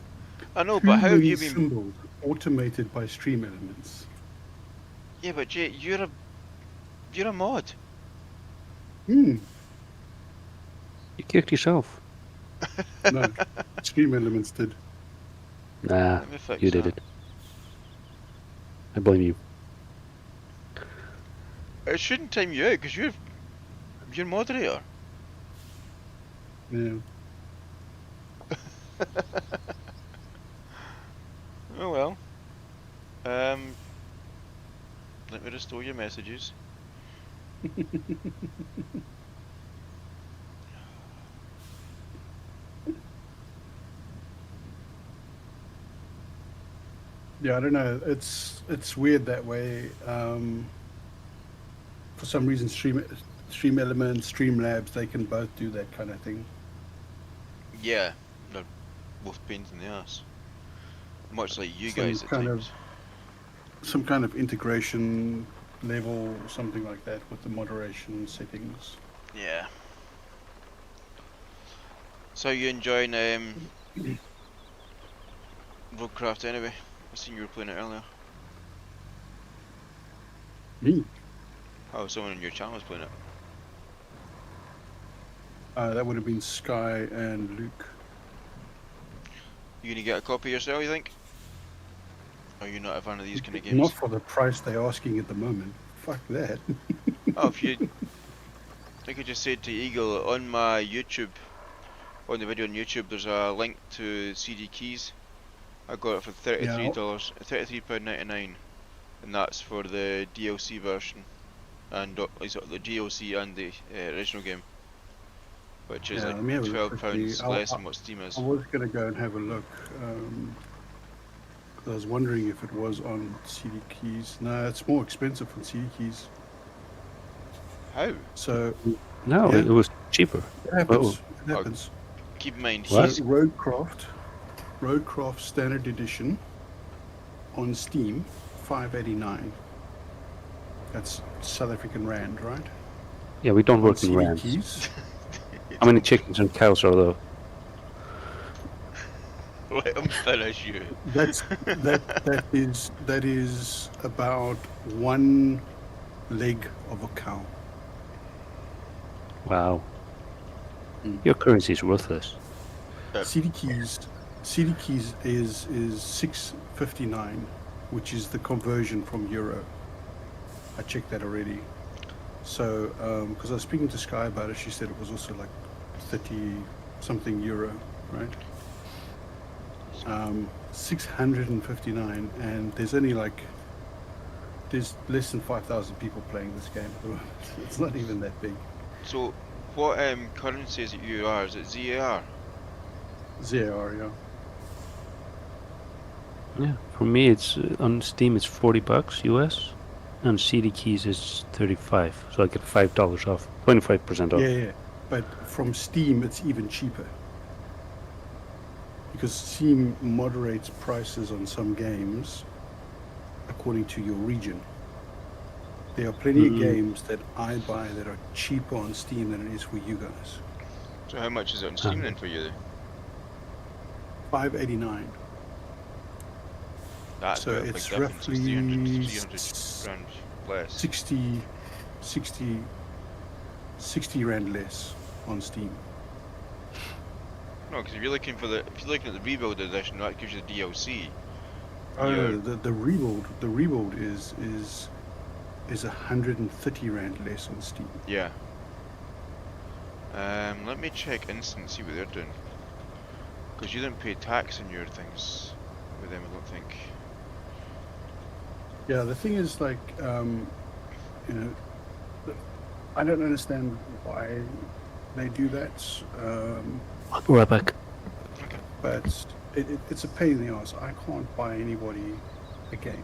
I know, but how have you 2 been? symbols automated by stream elements. Yeah, but Jay, you're a mod. Hmm. You kicked yourself. No. Stream elements did. Nah, Let me fix you did that. it. I blame you. It shouldn't time you out because you're moderator. Yeah. Oh well. Let me restore your messages. Yeah, I don't know. It's weird that way. For some reason, stream elements, Streamlabs, they can both do that kind of thing. Yeah, they're both pains in the ass. Much like you Some guys at kind times. Some kind of integration level, something like that, with the moderation settings. Yeah. So you enjoying Roadcraft anyway? I seen you were playing it earlier. Me? Oh, someone on your channel was playing it. That would have been Sky and Luke. You gonna get a copy yourself, you think? Or are you not a fan of these kind of games? Not for the price they're asking at the moment. Fuck that. Oh, if you... I could just say to Eagle, on my YouTube, on the video on YouTube, there's a link to CD keys. I got it for $33, £33.99, and that's for the DLC version, and the DLC and the original game, which is Let me have a look like quickly. £12 less than what Steam is. I was going to go and have a look. 'Cause I was wondering if it was on CD keys. No, it's more expensive on CD keys. How? So No, Yeah. it was cheaper. it happens. Oh. It happens. Keep in mind, So he's... Roadcraft Standard Edition on Steam, $5.89. That's South African rand, right? Yeah, we don't On work in CD rands. keys. How many chickens and cows are there? Let him finish you. That is about one leg of a cow. Wow. Mm. Your currency is worthless. CD keys is $6.59, which is the conversion from euro. I checked that already. So because I was speaking to Sky about it, she said it was also like 30 something euro, right? 659, and there's less than 5,000 people playing this game. It's not even that big. So, what currency is it you are? Is it ZAR? ZAR, yeah. Yeah, for me, it's on Steam. It's $40 US, and CD keys is 35. So I get $5 off, 25% off. Yeah. But from Steam, it's even cheaper. Because Steam moderates prices on some games according to your region. There are plenty of games that I buy that are cheaper on Steam than it is for you guys. So how much is it on Steam then for you? 589. That's So quite a big it's difference. It's roughly 300 rand less. 60 rand less on Steam. No, because if you're looking at the rebuild edition, that gives you the DLC. Oh You're- no, the rebuild is 130 rand less on Steam. Yeah. Let me check Instant, see what they're doing. Because you didn't pay tax on your things with them, I don't think. Yeah, the thing is, like, you know, I don't understand why they do that, I'll be right back. but it's a pain in the ass. I can't buy anybody a game.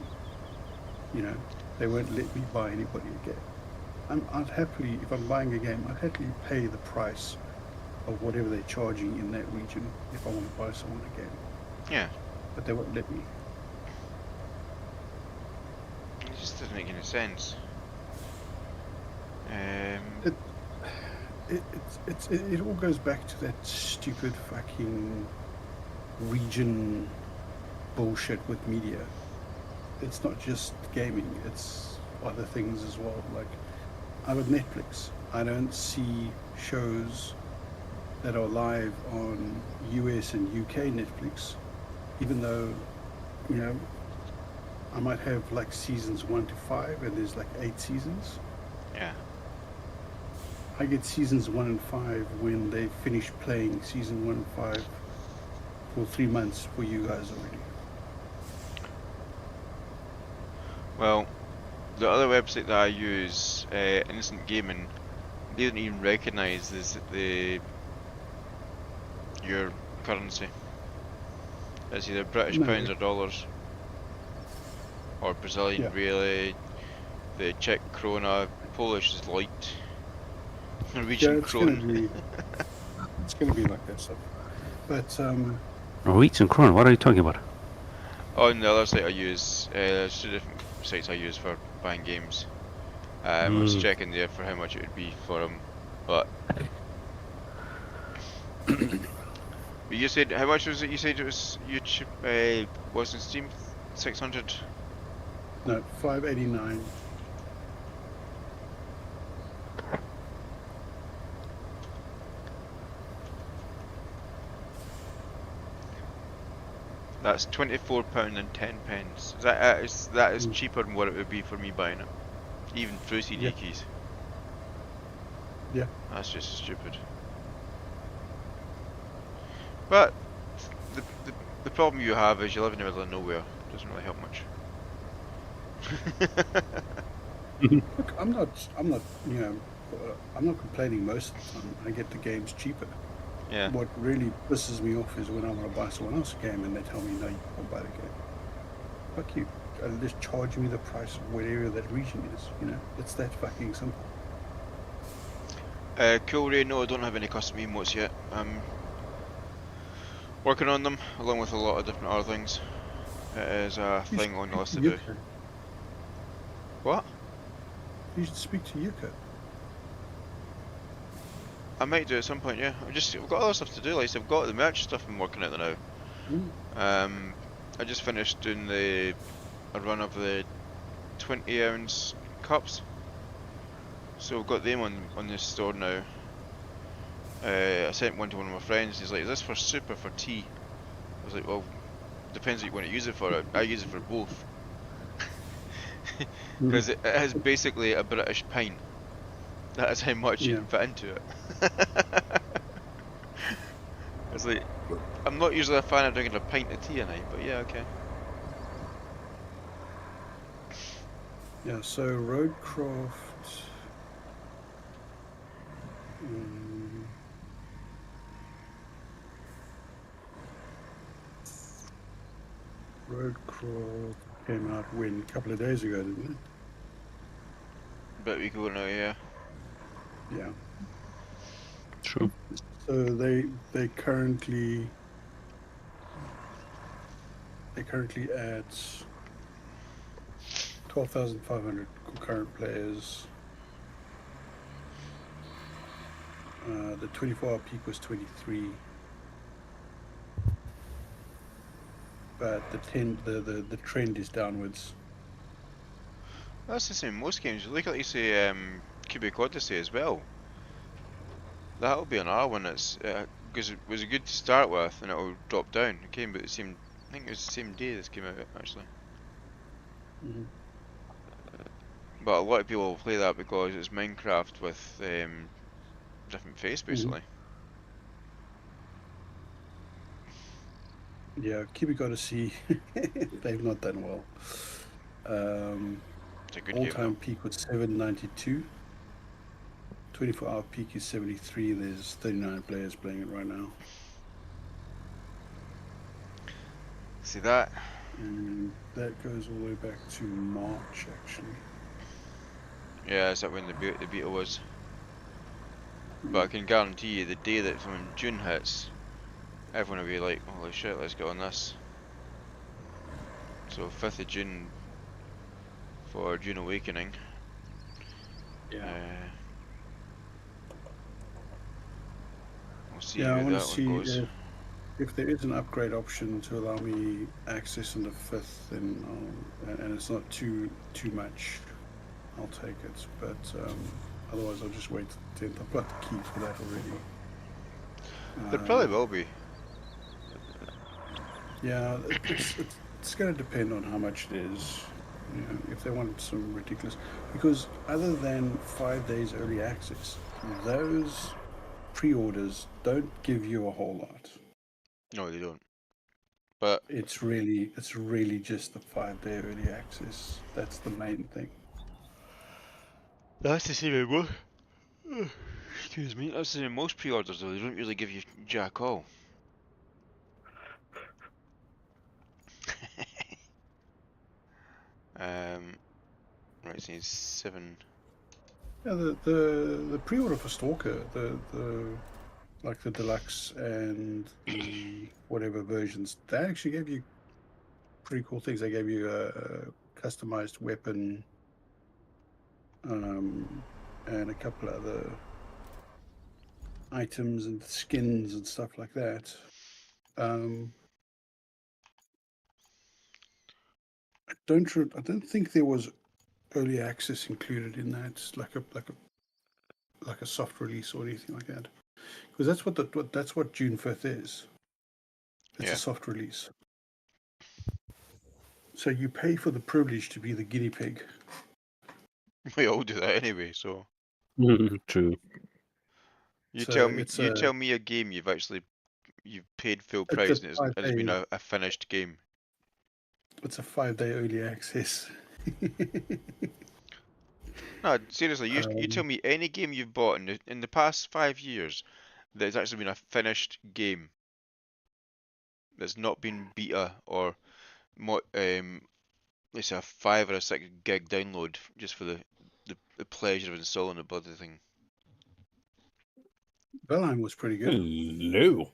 You know, they won't let me buy anybody a game. I'd happily, if I'm buying a game, I'd happily pay the price of whatever they're charging in that region if I want to buy someone a game. Yeah. But they won't let me. It just doesn't make any sense. It all goes back to that stupid fucking region bullshit with media. It's not just gaming, it's other things as well. Like, I'm with Netflix. I don't see shows that are live on US and UK Netflix, even though, you know, I might have like seasons 1 to 5 and there's like 8 seasons. Yeah. I get seasons 1 and 5 when they finish playing season 1 and 5 for 3 months for you guys already. Well, the other website that I use, Instant Gaming, they don't even recognise your currency. It's either British No. pounds or dollars, or Brazilian Yeah. real, the Czech krona, Polish is light, Yeah, Norwegian it's gonna krone. be like that stuff. But Norwegian krone, what are you talking about? On the other site I use, there's 2 different sites I use for buying games. I was checking there for how much it would be for them, but you said, how much was it? You said it was YouTube, was in Steam, 600. no, 589. That's £24 and 10 pence. That is Mm. cheaper than what it would be for me buying it, even through CD Yeah. keys. Yeah. That's just stupid. But the problem you have is you live in the middle of nowhere. Doesn't really help much. Look, I'm not, you know, I'm not complaining most of the time. I get the games cheaper. Yeah. What really pisses me off is when I want to buy someone else a game and they tell me, no, you can't buy the game. Fuck you. Just charge me the price of whatever that region is, you know? It's that fucking simple. Cool Ray, no, I don't have any custom emotes yet. I'm working on them, along with a lot of different other things. It is a You thing should on the speak list to to do. Yuka. What? You should speak to Yuka. I might do at some point, yeah. I've got other stuff to do, like I've got the merch stuff I'm working out now. Mm. I just finished doing a run of the 20-ounce cups. So I've got them on the store now. I sent one to one of my friends, he's like, is this for soup or for tea? I was like, well, depends what you want to use it for. I use it for both. Because it is basically a British pint. That is how much you Yeah. can fit into it. It's like, I'm not usually a fan of drinking a pint of tea a night, but yeah, okay. Yeah, so Roadcraft. Roadcraft came out when? A couple of days ago, didn't But we go now, yeah. it? Yeah. True. So they currently at 12,500 concurrent players. The 24-hour peak was 23. but the trend is downwards. That's the same in most games. Look at, like you say, Cubic Odyssey as well. That'll be another one that's because it was good to start with, and it'll drop down. It came about the same. I think it was the same day this came out actually. Mhm. But a lot of people will play that because it's Minecraft with different face Mhm. basically. Yeah, Cubic Odyssey, they've not done well. It's a good game though. All-time peak was 792. 24-hour peak is 73. There's 39 players playing it right now. See that? And that goes all the way back to March, actually. Yeah, is that when the beta was? But I can guarantee you, the day that when June hits, everyone will be like, "Holy shit, let's get on this." So 5th of June for June Awakening. Yeah. We'll see Yeah, I how want to that one see goes. if there is an upgrade option to allow me access on the 5th, then and it's not too much, I'll take it. But otherwise, I'll just wait till the 10th. I've got the key for that already. There probably will be. Yeah, it's going to depend on how much it is. You know, if they want some ridiculous, because other than 5 days early access, those pre-orders don't give you a whole lot. No, they don't. But It's really just the 5 day early access. That's the main thing. that's the same in most. Excuse me. That's the same in most pre-orders though. They don't really give you jack all. Right. So it's 7. Yeah, the pre-order for Stalker, the like the deluxe and the whatever versions, they actually gave you pretty cool things. They gave you a customized weapon, and a couple other items and skins and stuff like that. I don't think there was early access included in that, like a soft release or anything like that. Because that's what June 5th is. It's a Yeah. soft release. So you pay for the privilege to be the guinea pig. We all do that anyway. So True. you So tell me. You tell me a game you've paid full it's a price and five it has been day a finished game. it's a 5 day early access. No, seriously, you tell um, me any game you've bought in the past 5 years that's actually been a finished game that's not been beta or more let's say a 5 or a 6 gig download just for the pleasure of installing the bloody thing. Valheim was pretty good. Hello,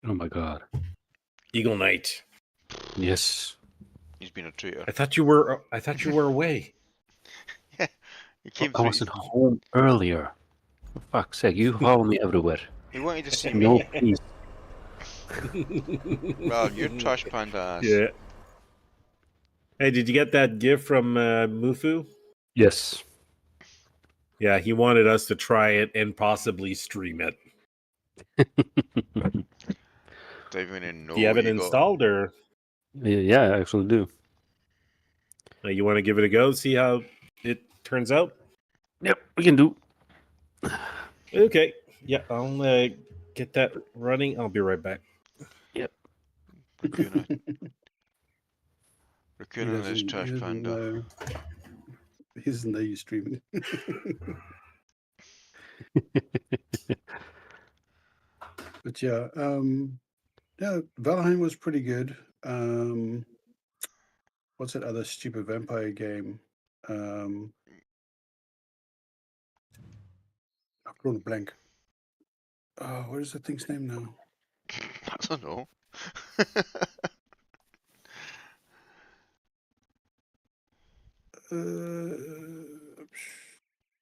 Oh my god. Eagle Knight. Yes. He's been a traitor. I thought you were. I thought you were away. Yeah, he came I through. was at home earlier. For fuck's sake, you follow me everywhere. He wanted to see No me. peace. Well, you're trash panda ass. Yeah. Hey, did you get that gift from Mufu? Yes. Yeah, he wanted us to try it and possibly stream it. Don't even know Do you have what it you got. installed, or Yeah, I actually do. you want to give it a go? See how it turns out. Yep, we can do. Okay. Yeah, I'll get that running. I'll be right back. Yep. Raccoon, He Raccoon and his doesn't. He trash doesn't panda. know. He doesn't know you're streaming. But yeah, Valheim was pretty good. What's that other stupid vampire game? I've drawn a blank. Oh, what is that thing's name now? I don't know.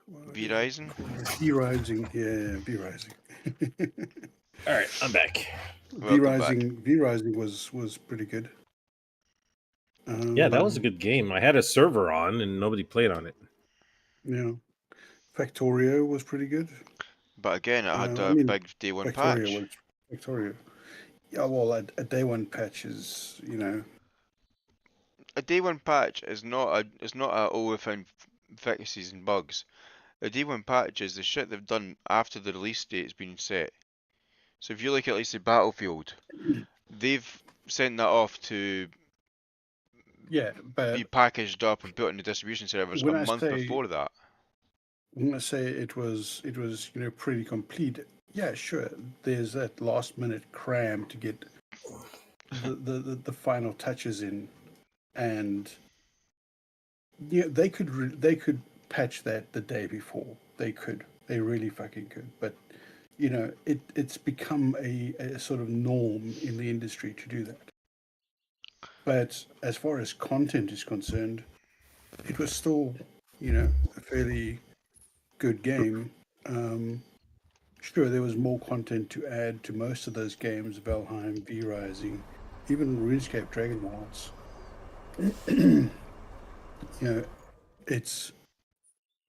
What is it V-Rising? called? V-Rising. Yeah, V-Rising. All right, I'm back. Welcome back. V Rising was pretty good. Yeah, that was a good game. I had a server on and nobody played on it. Yeah, Factorio was pretty good. But again, it had I a mean, big day one Factorio patch. was Factorio. Yeah, well, a day one patch is, A day one patch is not a oh we found fixes and bugs. A day one patch is the shit they've done after the release date's been set. So if you look at least the Battlefield, they've sent that off to yeah. be But packaged up and put on the distribution servers a when I month say before that. it was pretty complete. Yeah, sure. There's that last minute cram to get the final touches in, and yeah, they could patch that the day before. They really fucking could. But it's become a sort of norm in the industry to do that. But as far as content is concerned, it was still a fairly good game. Sure, there was more content to add to most of those games: Valheim, V Rising, even RuneScape, Dragon Wilds. It's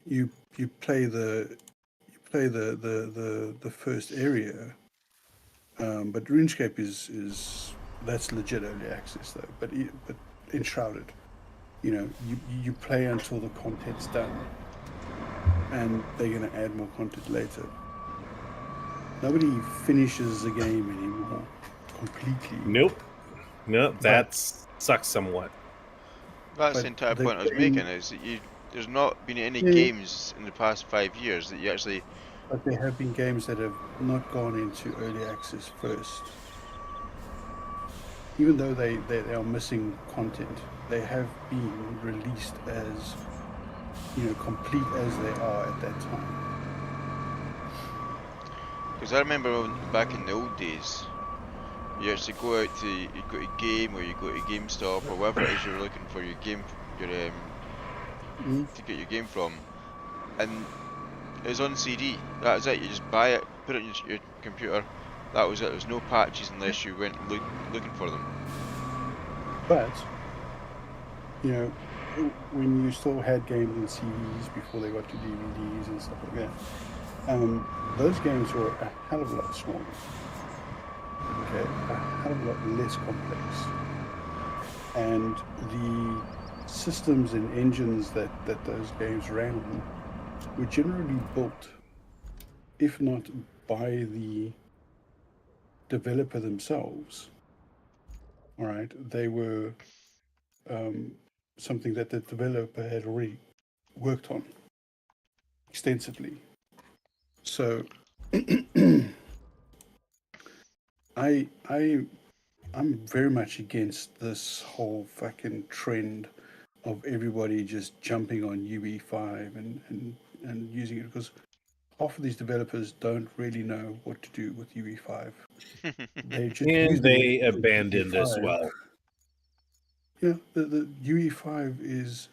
you play the first area, but RuneScape is that's legit early access though. But Enshrouded, you play until the content's done, and they're gonna add more content later. Nobody finishes the game anymore completely. Nope. That sucks somewhat. That's the entire point I was making, is that there's not been any games in the past 5 years that you actually... But there have been games that have not gone into early access first. Even though they are missing content, they have been released as, complete as they are at that time. Because I remember back in the old days, you actually go out you go to Game, or you go to GameStop, or wherever it is you're looking for your game, to get your game from, and it was on CD. That was it. You just buy it, put it in your computer. That was it. There was no patches unless you went looking for them. But when you still had games in CDs before they got to DVDs and stuff like that, those games were a hell of a lot smaller. Okay, a hell of a lot less complex, and the systems and engines that those games ran on were generally built, if not by the developer themselves. All right, they were something that the developer had already worked on extensively. So I'm very much against this whole fucking trend of everybody just jumping on UE5 and using it, because half of these developers don't really know what to do with UE5. They just and they abandoned as well. Yeah, the UE5 is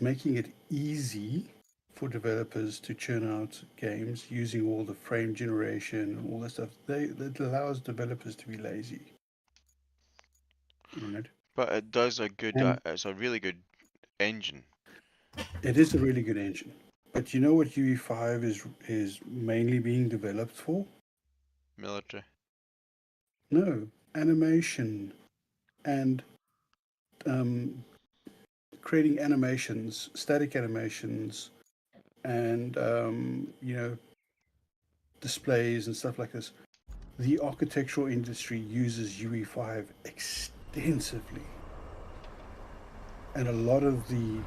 making it easy for developers to churn out games using all the frame generation and all that stuff. That allows developers to be lazy. Right? But it does it's a really good engine. It is a really good engine. But you know what UE5 is mainly being developed for? Military. No, animation and creating animations, static animations, and displays and stuff like this. The architectural industry uses UE5 extensively, and a lot of the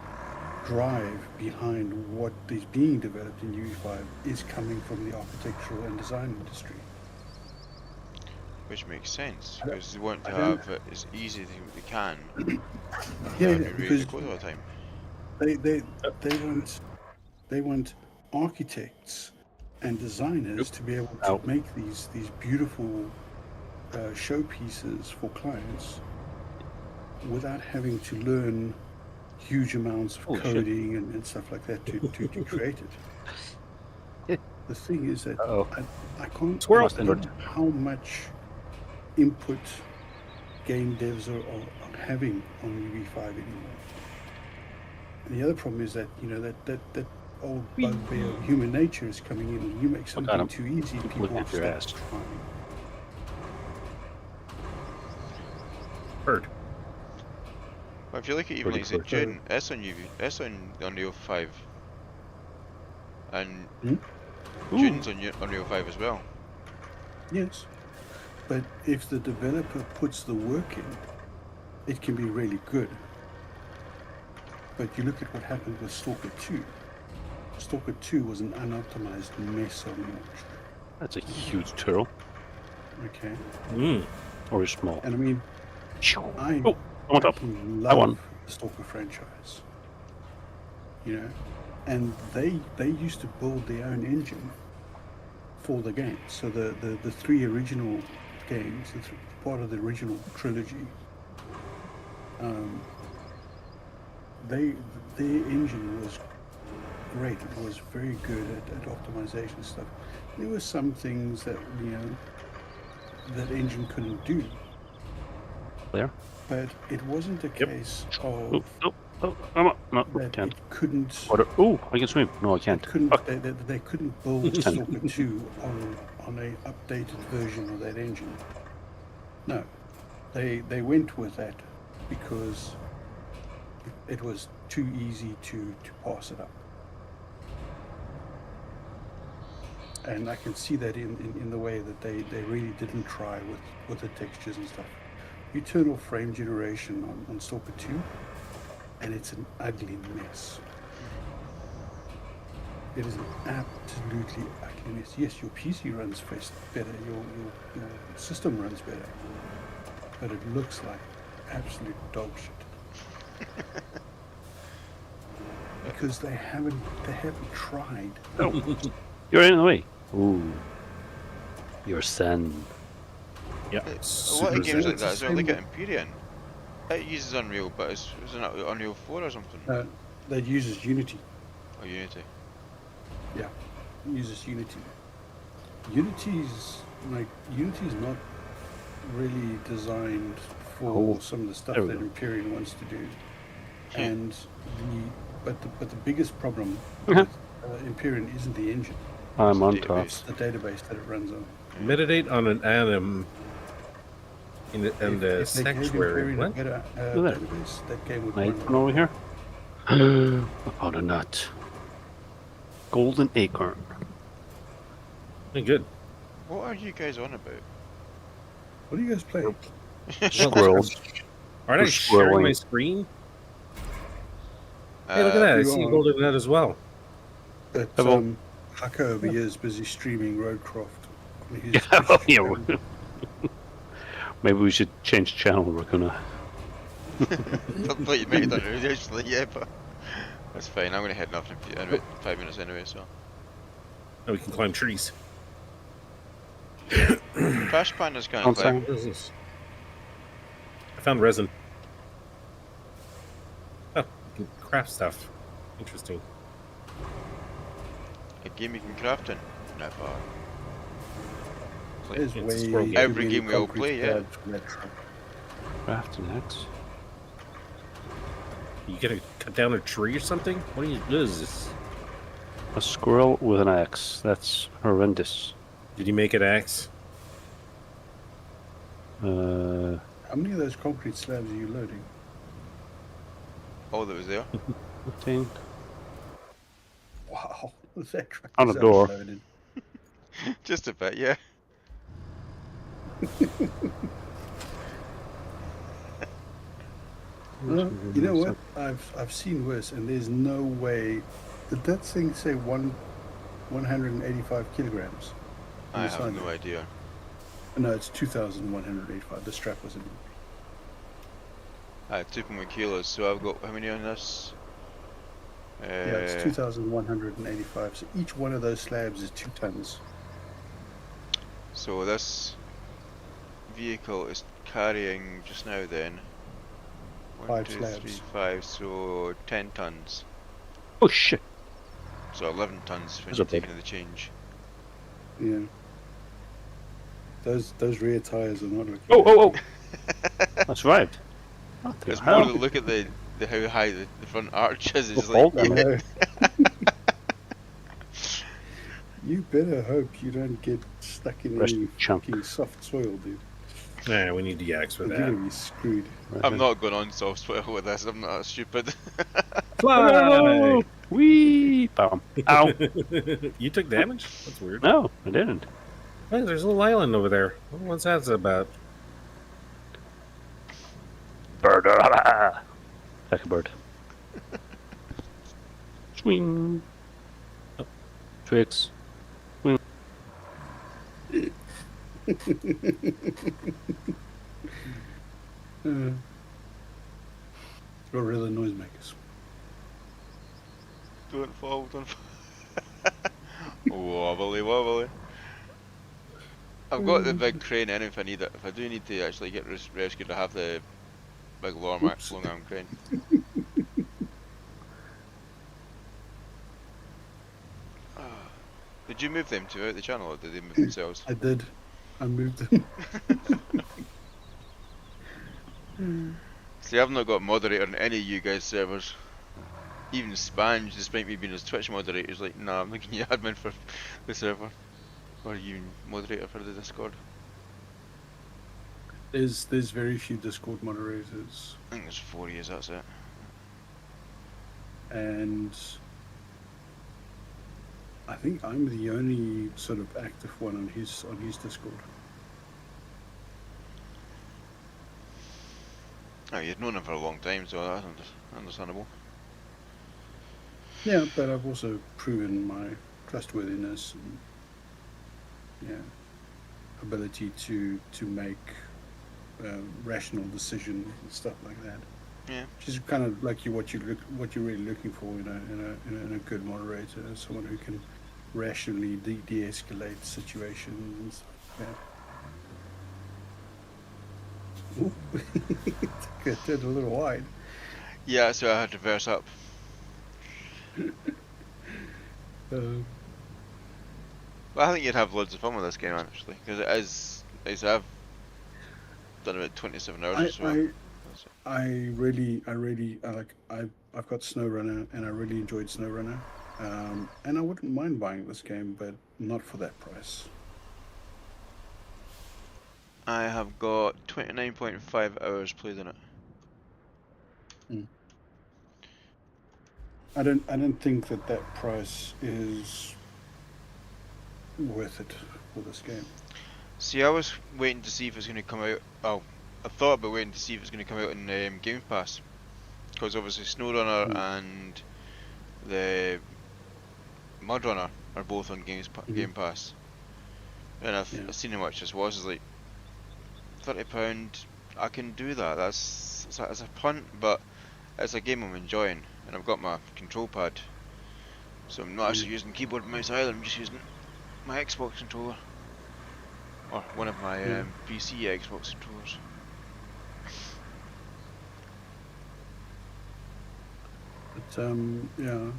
drive behind what is being developed in UE5 is coming from the architectural and design industry. Which makes sense, because they want to have it as easy as they can. Yeah, because all the time. They want architects and designers to be able to make these beautiful showpieces for clients without having to learn huge amounts of coding and stuff like that to create it. The thing is that Uh-oh. I can't. Squirrel. I don't know how much input game devs are having on UV5 anymore. And the other problem is that that old bugbear of human nature is coming in. When you make something him. too easy, Keep people looking will up your stop ass. trying. Bird. Well, if you look at even Pretty like say close. June, it's on UV, it's on Unreal 5, and June's on Unreal 5 as well. Yes, but if the developer puts the work in, it can be really good. But you look at what happened with Stalker 2. Stalker 2 was an unoptimized mess on launch. That's a huge turtle. Okay, Or a small. and I mean, I Oh, I went up. fucking I won. love the Stalker franchise. You know, and they used to build their own engine for the game. So the three original games, part of the original trilogy, their engine was great. It was very good at optimization stuff. There were some things that that engine couldn't do, There. but it wasn't a case of I'm up. No, that can't. it couldn't. Water. Oh, I can swim. No, I can't. Fuck. They couldn't build Can. Stalker 2 on a updated version of that engine. No, they went with that because it was too easy to pass it up. And I can see that in the way that they really didn't try with the textures and stuff. You turn off frame generation on Stalker 2, and it's an ugly mess. It is an absolutely ugly mess. Yes, your PC runs better, your system runs better, but it looks like absolute dog shit. Because they haven't tried. Oh, you're in the way. Ooh. Your son. Yeah. A lot Super of games like It's that the as well. Look same at Empyrean. It uses Unreal, but it's an Unreal 4 or something. that uses Unity. Or Unity. Yeah, it uses Unity. Unity's not really designed for some of the stuff There we that go. Empyrean wants to do. Yeah. And but the biggest problem Uh-huh. with Empyrean isn't the engine, I'm on Database. top. it's the database that it runs on. Meditate on an atom in the If they gave sanctuary. Empyrean a What? better Look at database, that game would Night run one over here. I found a nut. Golden acorn. Good. What are you guys on about? What do you guys play? Squirrels. Aren't I We're sharing my scrolling. screen? Hey, look at that. I you see a are. golden nut as well. But Hello. Haka over here is busy streaming Roadcraft. on his Yeah, Twitch yeah, channel. Maybe we should change channel. We're gonna. I thought you might have done it originally, yeah, but that's fine. I'm gonna head off in about 5 minutes anyway, so. Oh, we can climb trees. Crash Panda's kind of Outside. climb. What is this? I found resin. Oh, you can craft stuff. Interesting. A game you can craft in? Never. There's It's a way squirrel too game. Every many game we all concrete play, yeah. slabs for that truck. Craft an axe. You gonna cut down a tree or something? What is this? A squirrel with an axe. That's horrendous. Did you make an axe? Uh, How many of those concrete slabs are you loading? All that was there. thing. Wow, that truck On is the door. overloaded. Just a bit, yeah. Well, you know what? I've seen worse, and there's no way. Did that thing say 185 kilograms? on I the have side no there? idea. No, it's 2,185. The strap was in. I had 2.1 kilos, so I've got how many on this? Yeah, it's 2,185. So each one of those slabs is 2 tons. So this vehicle is carrying just now then 1, 5 2, 3, slabs. 5, so 10 tons. Oh shit! So 11 tons when That's you're okay. taking the change. Yeah. Those rear tires are not looking Oh, good. oh, oh! That's right. What the It's more hell? the look at the how high the front arch is. Oh, It's like, hold I on. know. You better hope you don't get stuck in Rest any chunk. fucking soft soil, dude. Yeah, we need yaks for Or you're that. gonna be screwed. I'm not going on soft soil with this. I'm not that stupid. Fly! Wee! Bum. Ow! You took damage? That's weird. No, I didn't. Hey, there's a little island over there. What's that about? Bird. Like a bird. Swing. Oh. Tricks. Got rid of the noisemakers. Don't fall, don't fall. Wobbly, wobbly. I've got the big crane in if I need it. If I do need to actually get rescued, I have the big long Oops. arm crane. Did you move them two out the channel, or did they move themselves? I did. I moved them. See, I've not got moderator on any of you guys' servers. Even Spange, despite me being his Twitch moderator, is like, nah, I'm making you admin for the server. Or you moderator for the Discord. There's very few Discord moderators, I think there's 4 years, that's it. and I think I'm the only sort of active one on his Discord. Oh, you've known him for a long time, so that's understandable. Yeah, but I've also proven my trustworthiness and ability to make rational decisions and stuff like that. Yeah. Which is kind of like what you're really looking for in a good moderator, someone who can rationally de-escalate situations and stuff like that. Ooh. It turned a little wide. Yeah, so I had to verse up. Well, I think you'd have loads of fun with this game, actually, because it is I've done about 27 hours or so. I've got SnowRunner, and I really enjoyed SnowRunner, and I wouldn't mind buying this game, but not for that price. I have got 29.5 hours played in it. I don't think that price is worth it for this game. See, I was waiting to see if it's going to come out. Oh, I thought about waiting to see if it's going to come out in Game Pass, because obviously SnowRunner and the Mudrunner are both on Game Pass, and I've seen how much this was. It's like £30. I can do that. That's a punt, but it's a game I'm enjoying, and I've got my control pad, so I'm not actually using keyboard and mouse either. I'm just using my Xbox controller, or one of my PC Xbox controllers. But yeah,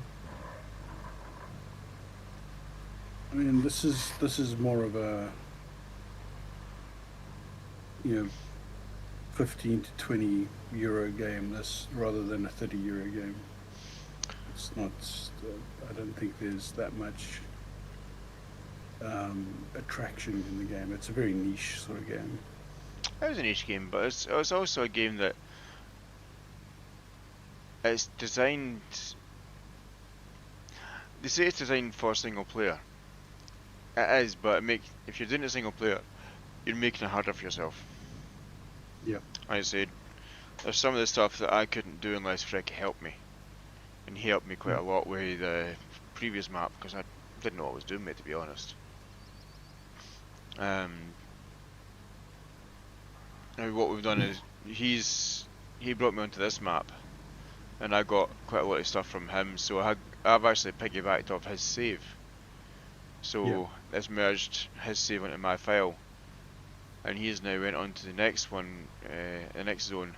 I mean, this is more of a 15 to 20 euro game, this rather than a 30 euro game. It's not. I don't think there's that much attraction in the game. It's a very niche sort of game. It was a niche game, but it's also a game that it's designed. They say it's designed for single player. It is, but if you're doing it single player, you're making it harder for yourself. Yeah. I said, there's some of the stuff that I couldn't do unless Frick helped me, and he helped me quite a lot with the previous map because I didn't know what I was doing, mate, to be honest. Now what we've done is he brought me onto this map, and I got quite a lot of stuff from him. So I've actually piggybacked off his save. So it's merged his save into my file, and he's now went on to the next one, the next zone.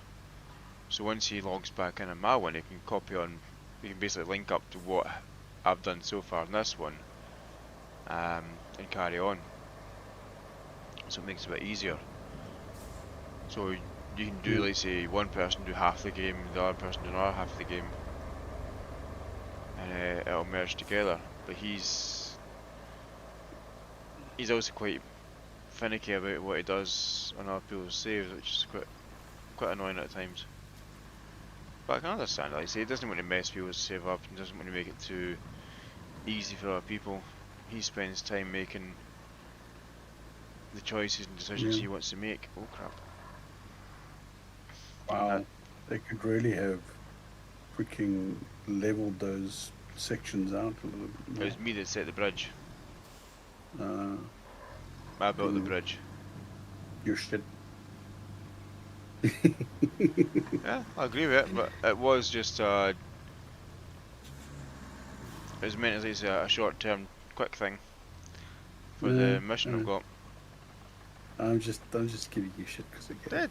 So once he logs back in on my one, he can copy on. We can basically link up to what I've done so far in this one, and carry on. So it makes it a bit easier. So you can do, like, say, one person do half the game, the other person do another half of the game, and it'll merge together. But he's also quite finicky about what he does on other people's saves, which is quite annoying at times. But I can understand, like I say, he doesn't want to mess people's save up and doesn't want to make it too easy for other people. He spends time making the choices and decisions he wants to make. Oh crap. Wow. They could really have freaking leveled those sections out a little bit It was me that set the bridge. more. I built the bridge. Your shit. Yeah, I agree with it, but it was just it was meant as a short-term, quick thing for the mission I've got. I'm just giving you shit because I get it.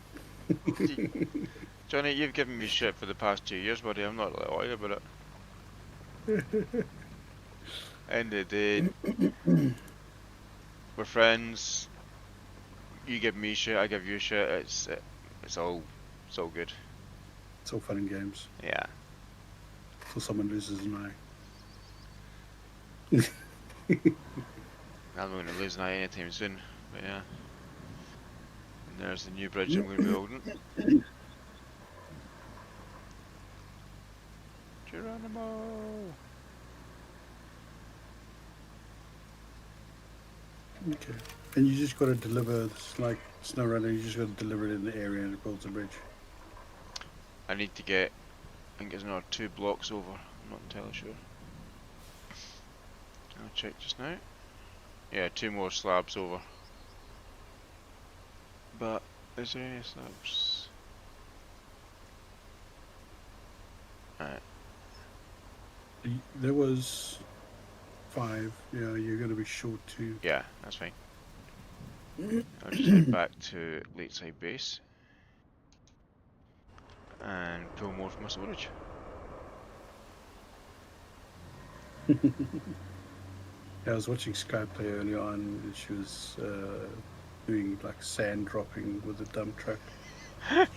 Johnny, you've given me shit for the past 2 years, buddy. I'm not like lying about it. End of the day, we're friends. You give me shit, I give you shit. It's all good. It's all fun and games. Yeah. Till someone loses an eye. I'm not going to lose an eye anytime soon, but yeah. And there's the new bridge I'm going to be building. Geronimo! Okay. And you just got to deliver, it's like SnowRunner, you just got to deliver it in the area and it builds a bridge. I need to get, I think it's another 2 blocks over. I'm not entirely sure. I'll check just now. Yeah, 2 more slabs over. But is there any slabs? Alright. There was 5. Yeah, you're going to be short 2. Yeah, that's fine. I'll just head back to Lakeside Base and pull more from my storage. I was watching Sky play earlier on, and she was doing like sand dropping with a dump truck.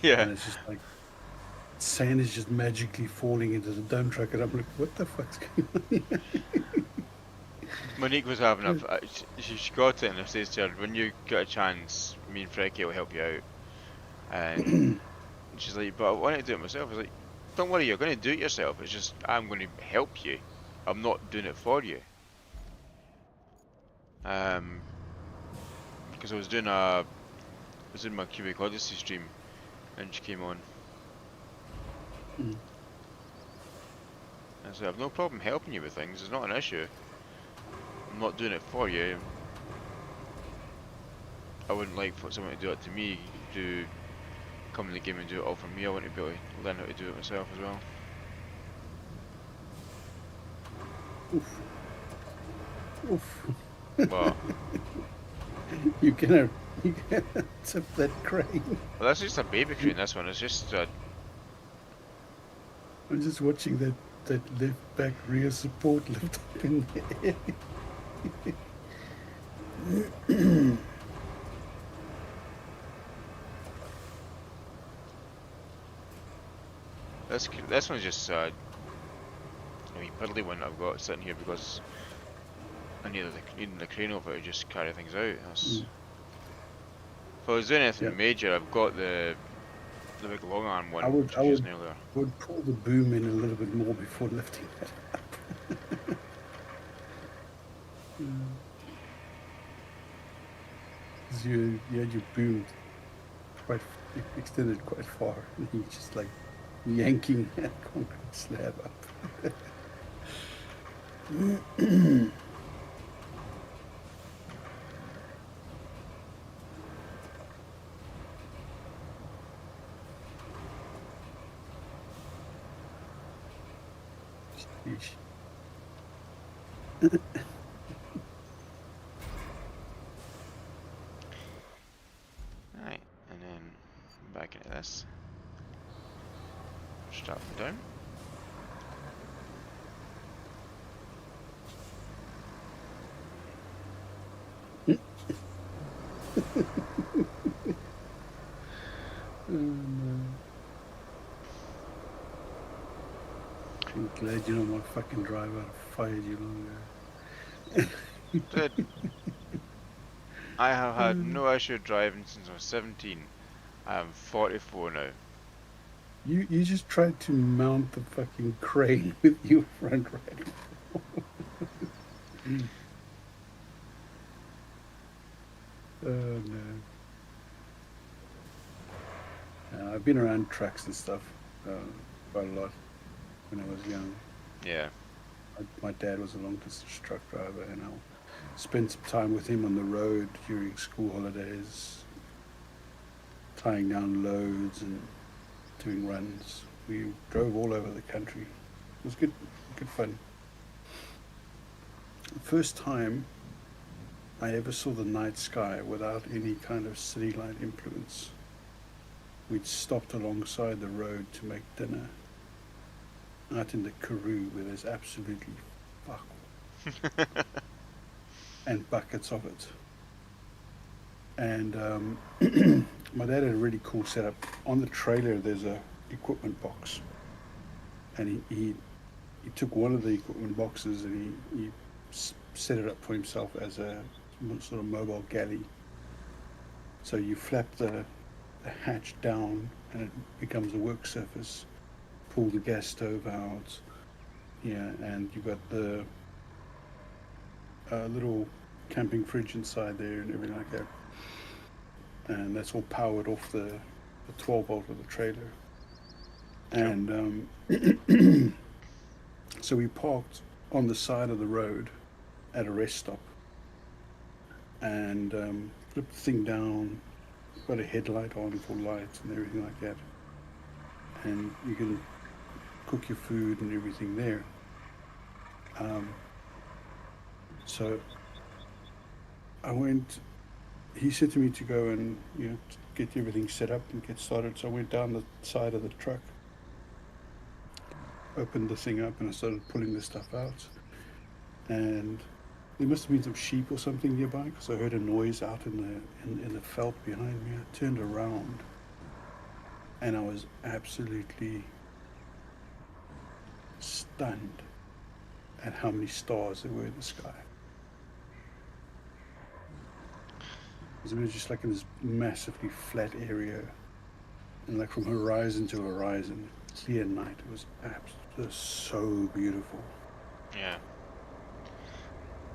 Yeah. And it's just like sand is just magically falling into the dump truck, and I'm like, what the fuck's going on here? Monique was having a. She got it and I says to her, when you get a chance, me and Frecky will help you out. And she's like, but I want to do it myself. I was like, don't worry, you're going to do it yourself. It's just, I'm going to help you. I'm not doing it for you. Because I was doing my Cubic Odyssey stream, and she came on. I said, I've no problem helping you with things. It's not an issue. I'm not doing it for you. I wouldn't like for someone to do it to me, come in the game and do it all for me. I want to be able to learn how to do it myself as well. Oof. Oof. But You gonna tip that crane? well, that's just a baby crane. This one, it's just I'm just watching that left back rear support lift up in the air. this one's just a wee piddly one that I've got sitting here because I needed the crane over to just carry things out. That's, if I was doing anything major, I've got the big long arm one. I would earlier. pull the boom in a little bit more before lifting that up. You had your boom quite extended quite far, and you're just like yanking that concrete slab up. Sheesh. Right, and then back into this. Start from down. Oh, no. I'm glad you're not my fucking driver. I'd have fired you long ago. Dude, I have had no issue driving since I was 17. I am 44 now. You just tried to mount the fucking crane with your front right. Oh no. I've been around trucks and stuff quite a lot when I was young. Yeah. My dad was a long distance truck driver, and I'll spend some time with him on the road during school holidays, tying down loads and doing runs. We drove all over the country. It was good fun. The first time I ever saw the night sky without any kind of city light influence, we'd stopped alongside the road to make dinner out in the Karoo where there's absolutely fuck and buckets of it. And my dad had a really cool setup. On the trailer there's a equipment box, and he took one of the equipment boxes and he set it up for himself as a sort of mobile galley. So you flap the hatch down and it becomes a work surface. Pull the gas stove out, yeah, and you've got the little camping fridge inside there and everything like that. And that's all powered off the 12 volt of the trailer. And so we parked on the side of the road at a rest stop and flipped the thing down, got a headlight on for lights and everything like that. And you can cook your food and everything there. So he said to me to go and get everything set up and get started. So I went down the side of the truck, opened the thing up, and I started pulling the stuff out. And there must have been some sheep or something nearby because I heard a noise out in the felt behind me. I turned around and I was absolutely stunned at how many stars there were in the sky. It was just like in this massively flat area, and like from horizon to horizon, clear night. It was absolutely so beautiful. Yeah.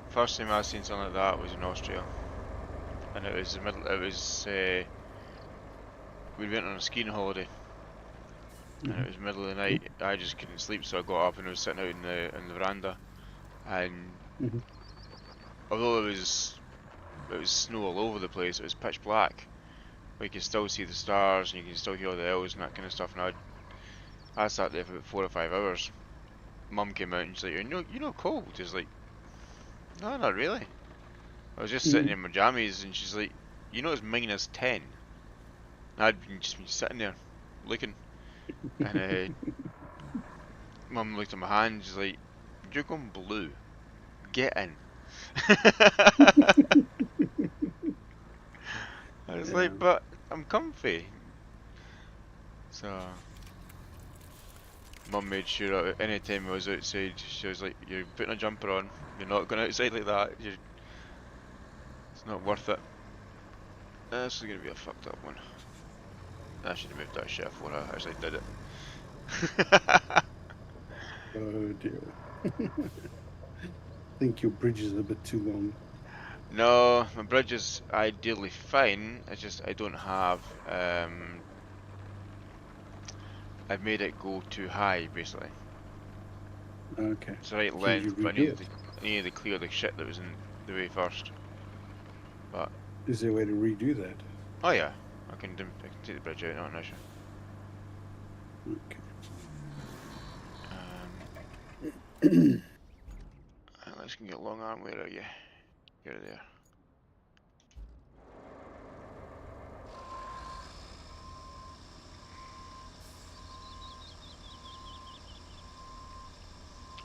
First time I seen something like that was in Austria, and it was we went on a skiing holiday, and it was the middle of the night. I just couldn't sleep, so I got up and I was sitting out in the veranda, and although it was snow all over the place, it was pitch black. But you can still see the stars and you can still hear the owls and that kind of stuff. And I sat there for about 4 or 5 hours. Mum came out and she's like, "You're not cold?" She's like, "No, not really." I was just sitting in my jammies and she's like, "It's -10." And just been sitting there looking, and Mum looked at my hand and she's like, "You're going blue. Get in." I was like, "But I'm comfy." So Mum made sure that any time I was outside, she was like, "You're putting a jumper on. You're not going outside like that. It's not worth it." This is going to be a fucked up one. I should have moved that shit before I actually did it. Oh dear. I think your bridge is a bit too long. No, my bridge is ideally fine. It's just I don't have. I've made it go too high, basically. Okay. It's the right Can you length, but redo it? I needed to clear the shit that was in the way first. But Is there a way to redo that? oh yeah, I can take the bridge out, not an issue. Okay. Let's get long arm. Where are you? You're there.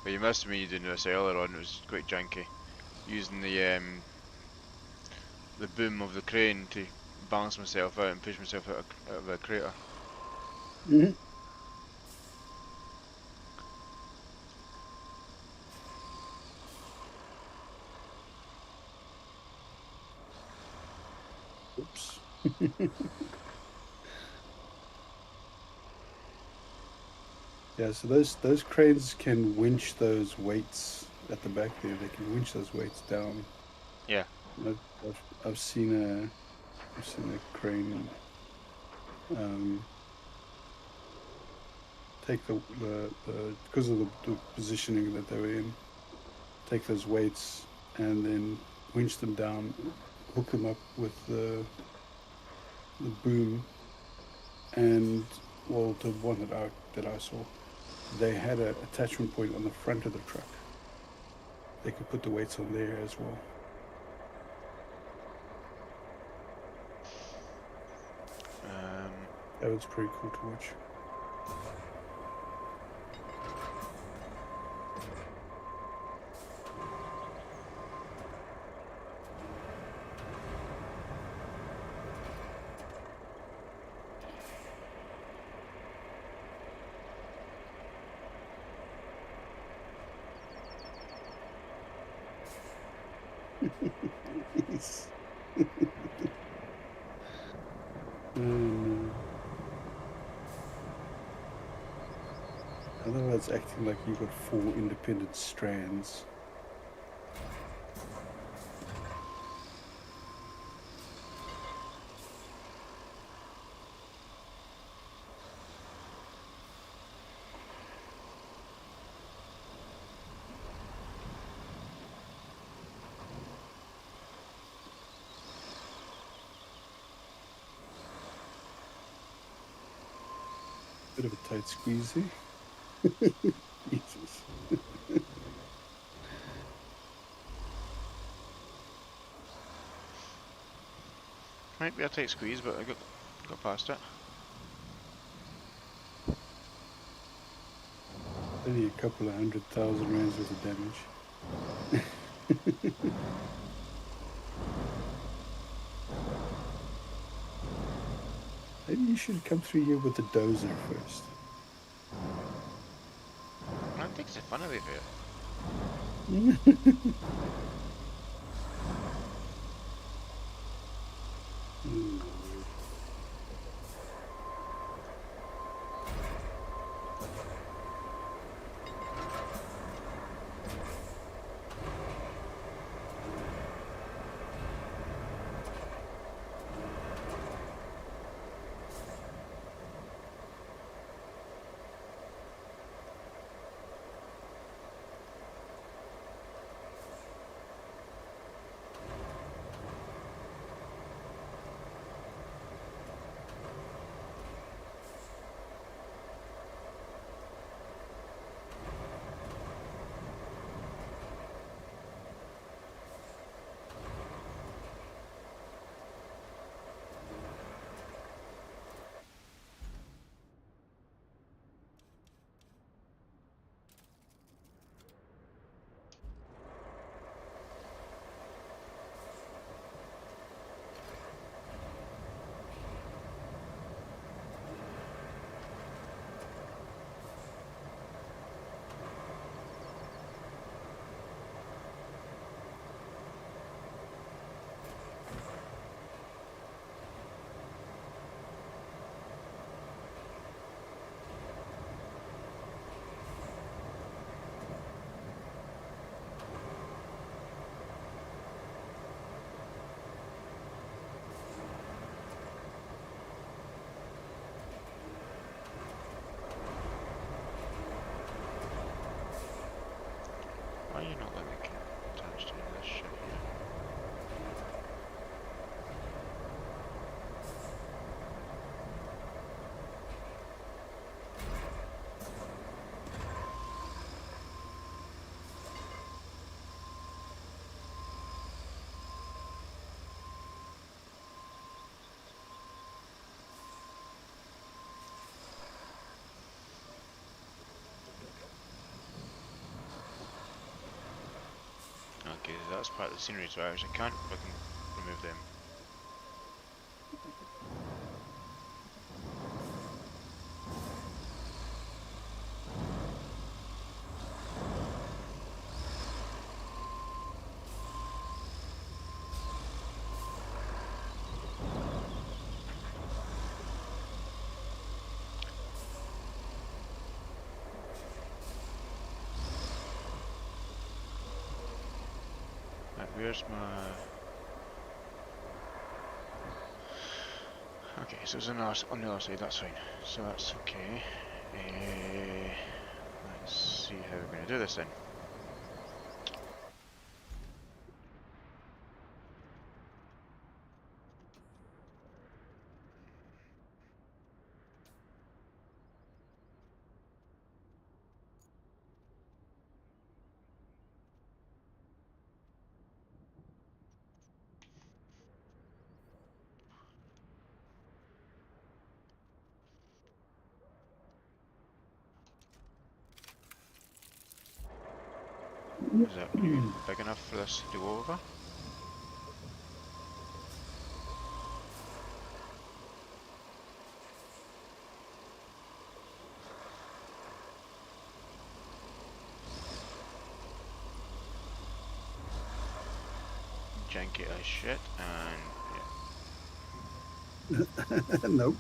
But you missed me doing this earlier on. It was quite janky. Using the the boom of the crane to balance myself out and push myself out of a crater. Mhm. Oops. Yeah, so those cranes can winch those weights at the back there. They can winch those weights down. Yeah. I've seen a crane take the because of the positioning that they were in, take those weights and then winch them down, hook them up with the boom, and well, the one that I saw, they had an attachment point on the front of the truck. They could put the weights on there as well. That was pretty cool to watch. Yes. Oh no. Otherwise, acting like you've got 4 independent strands. Bit of a tight squeeze there. Jesus. Might be a tight squeeze, but I got past it. Only a couple of 100,000 rands worth of damage. Maybe you should come through here with the dozer first. That takes the fun away from it. Why are you not letting me get attached to this shit here? Okay, that's part of the scenery, so I can't fucking remove them. Right, where's my... Okay, so it's on the other side, that's fine. So that's okay. Let's see how we're going to do this then. Is that big enough for this to go over? Janky as shit, and yeah. Nope.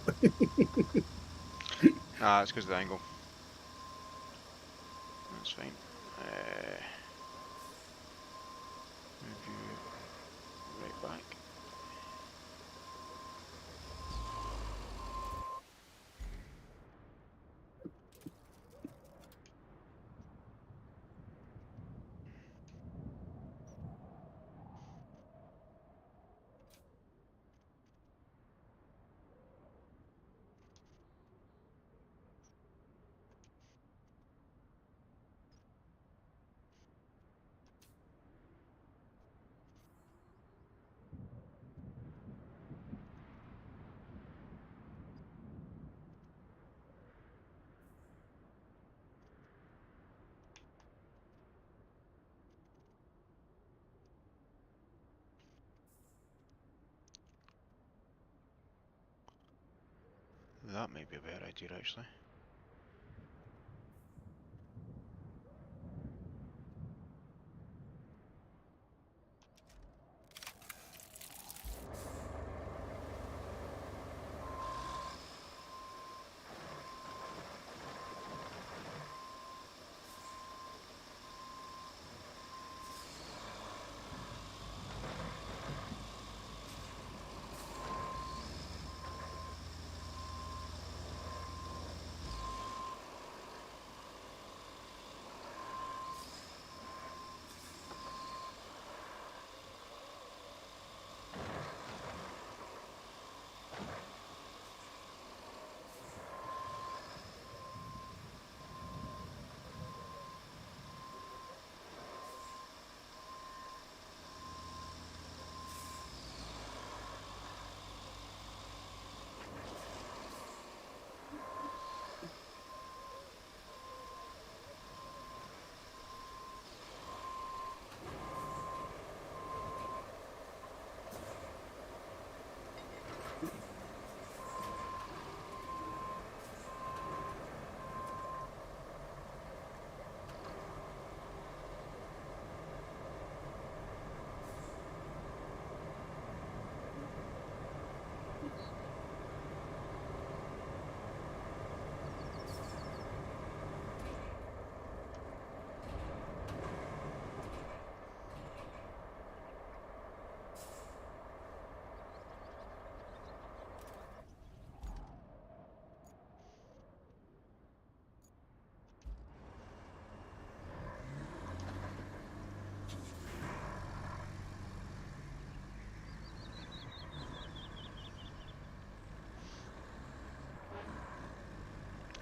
Ah, it's because of the angle. That's fine. Move you right back. That might be a better idea actually.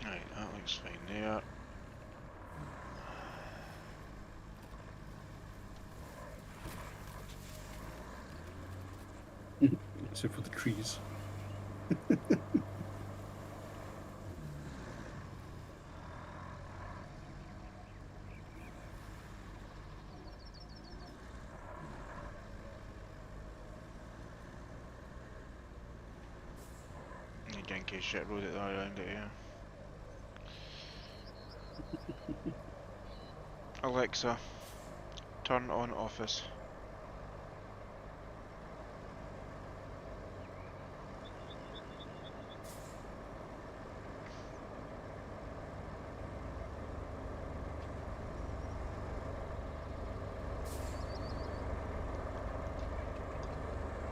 Right, that looks fine there. Except for the trees. in case shit rode it around it, yeah. Alexa, turn on Office.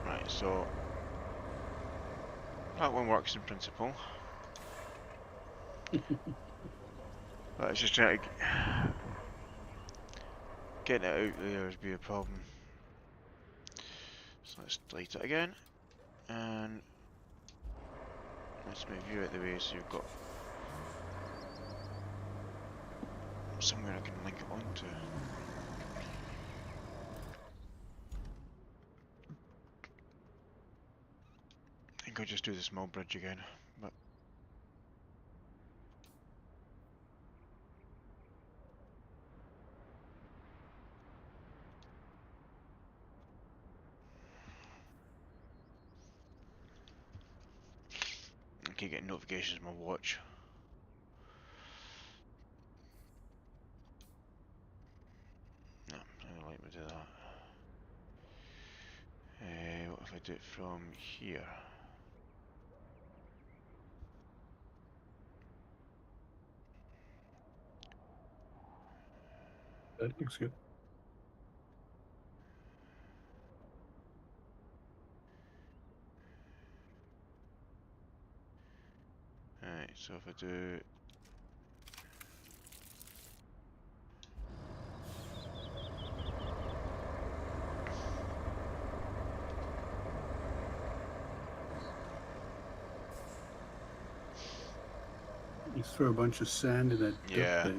Right, so that one works in principle. But it's just trying to getting it out there would be a problem. So let's delete it again, and let's move you out of the way so you've got somewhere I can link it onto. I think I'll just do the small bridge again, but I keep getting notifications on my watch. No, I don't like me do that. What if I do it from here? That looks good. Alright, so if I do You throw a bunch of sand in that dip Yeah. there.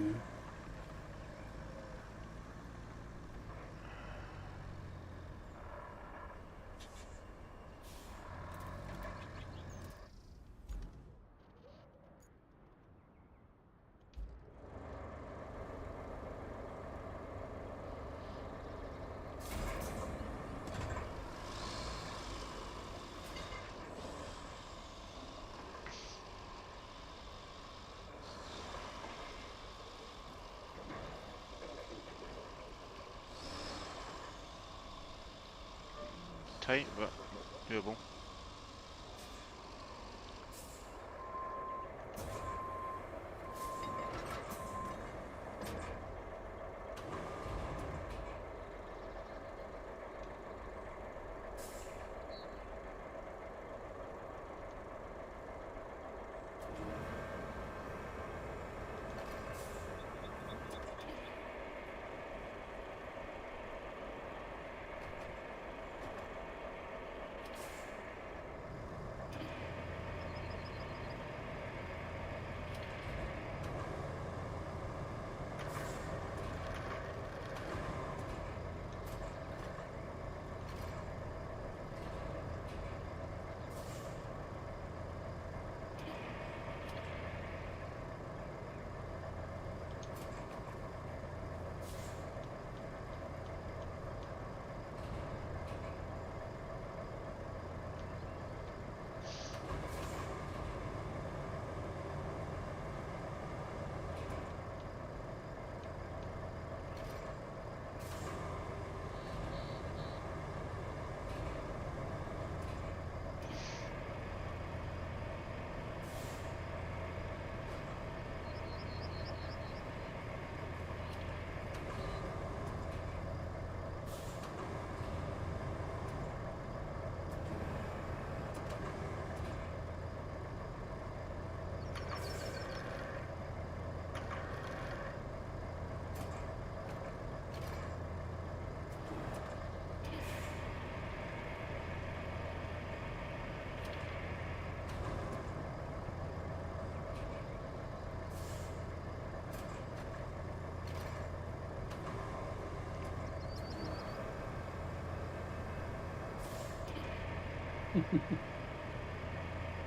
tight, but doable.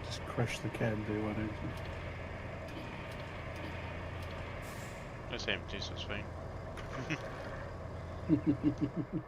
Just crush the cab there, why don't It's empty, so it's fine. you?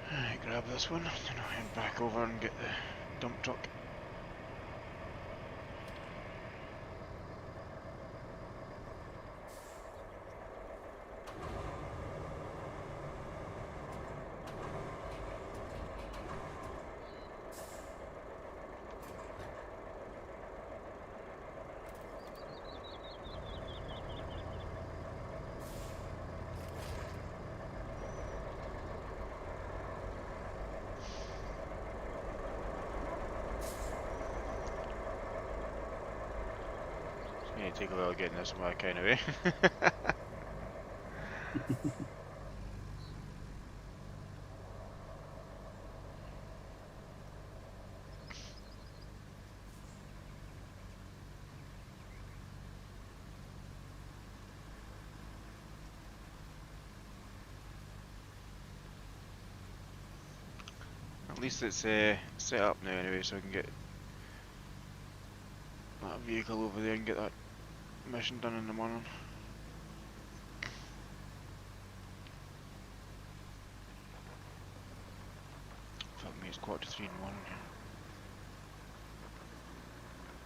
Alright, grab this one, then I'll head back over and get the dump truck. Yeah, take a while getting this back anyway. At least it's set up now anyway, so I can get that vehicle over there and get that mission done in the morning. Fuck me, it's 2:45 in the morning.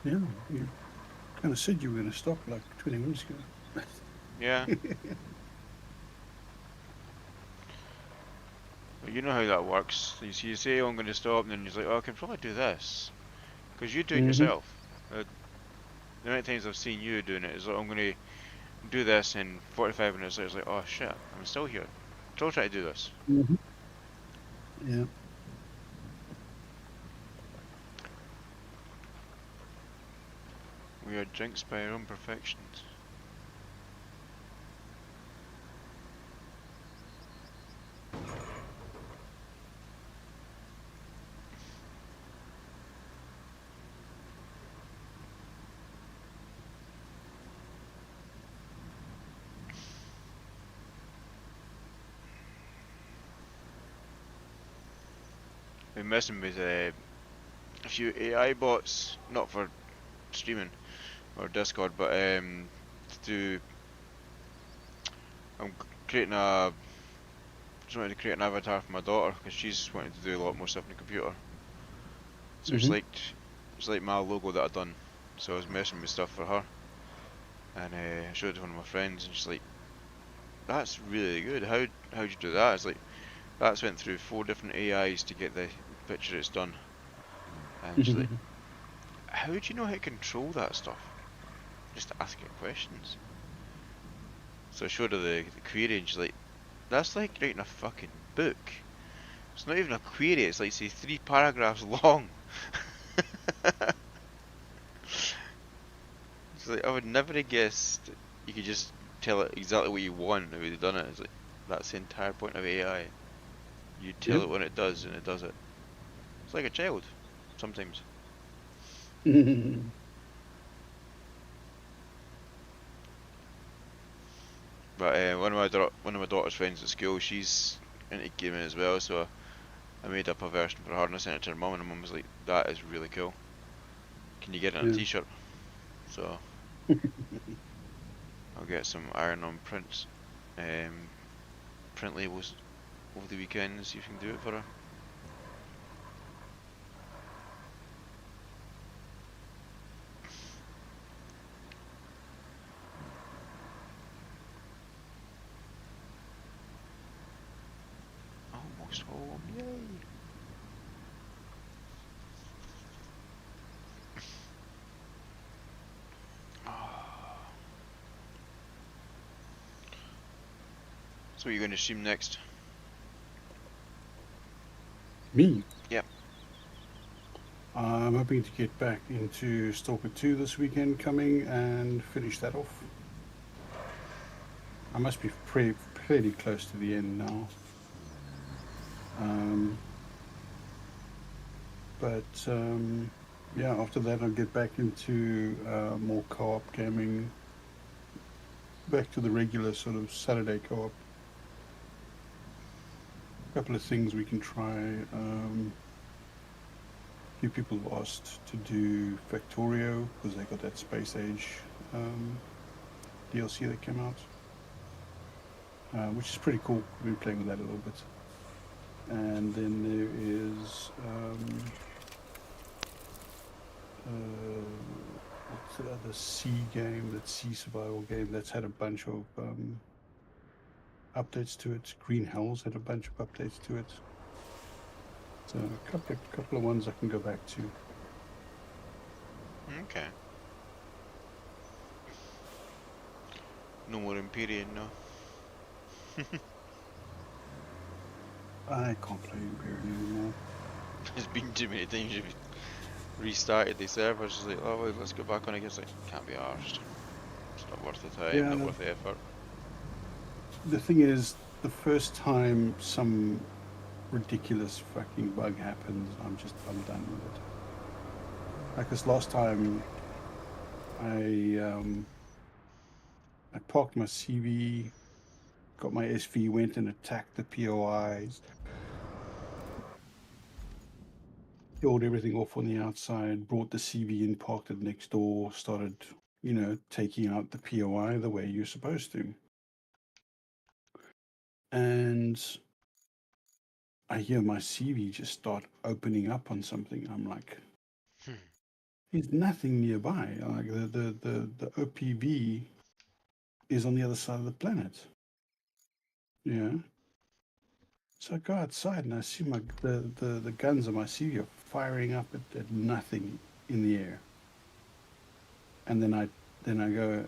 Yeah, you kind of said you were going to stop like 20 minutes ago. Yeah. But you know how that works. You say, oh, I'm going to stop, and then you're like, oh, I can probably do this. Because you do it yourself. The amount of times I've seen you doing it is like, I'm going to do this, and 45 minutes later it's like, oh shit, I'm still here. Still trying to do this. Yeah. We are jinxed by our own perfections. Been messing with a few AI bots, not for streaming or Discord, but to do. I'm creating a. Just wanted to create an avatar for my daughter because she's wanting to do a lot more stuff on the computer. So it's like my logo that I've done. So I was messing with stuff for her, and I showed it to one of my friends, and she's like, "That's really good. How'd you do that?" It's like that's went through 4 different AIs to get the picture it's done, and she's like, "How do you know how to control that stuff?" Just asking questions. So I showed her the query, and she's like, "That's like writing a fucking book. It's not even a query. It's like say 3 paragraphs long." It's like, I would never have guessed you could just tell it exactly what you want if you'd done it. It's like, that's the entire point of AI. You tell it when it does, and it does it. It's like a child, sometimes. But one of my daughter's friends at school, she's into gaming as well, so I made up a version for her and I sent it to her mum, and her mum was like, "That is really cool. Can you get it on a Yeah. T-shirt?" So I'll get some iron-on prints, print labels over the weekend and see if we can do it for her. Almost home, yay! So what are you going to stream next? Me? Yep. I'm hoping to get back into Stalker 2 this weekend coming and finish that off. I must be pretty close to the end now. Yeah, after that I'll get back into more co-op gaming. Back to the regular sort of Saturday co-op. A couple of things we can try. Few people have asked to do Factorio because they got that Space Age DLC that came out, which is pretty cool. We've been playing with that a little bit. And then there is what's the other sea game? That sea survival game that's had a bunch of updates to it. Green Hell's had a bunch of updates to it. So a couple of ones I can go back to. Okay. No more Empyrean, no. I can't play Imperial anymore. There's been too many times you've restarted the servers. It's like, oh wait, let's go back on again. It's like, can't be arsed. It's not worth the time, Yeah, not no, worth the effort. the thing is, the first time some ridiculous fucking bug happens, I'm done with it. Like this last time, I parked my CV, got my SV, went and attacked the POIs, killed everything off on the outside, brought the CV in, parked it next door, started, taking out the POI the way you're supposed to. And I hear my CV just start opening up on something. I'm like, there's nothing nearby. Like the OPV is on the other side of the planet. Yeah. So I go outside and I see the guns on my CV are firing up at nothing in the air. And then I go,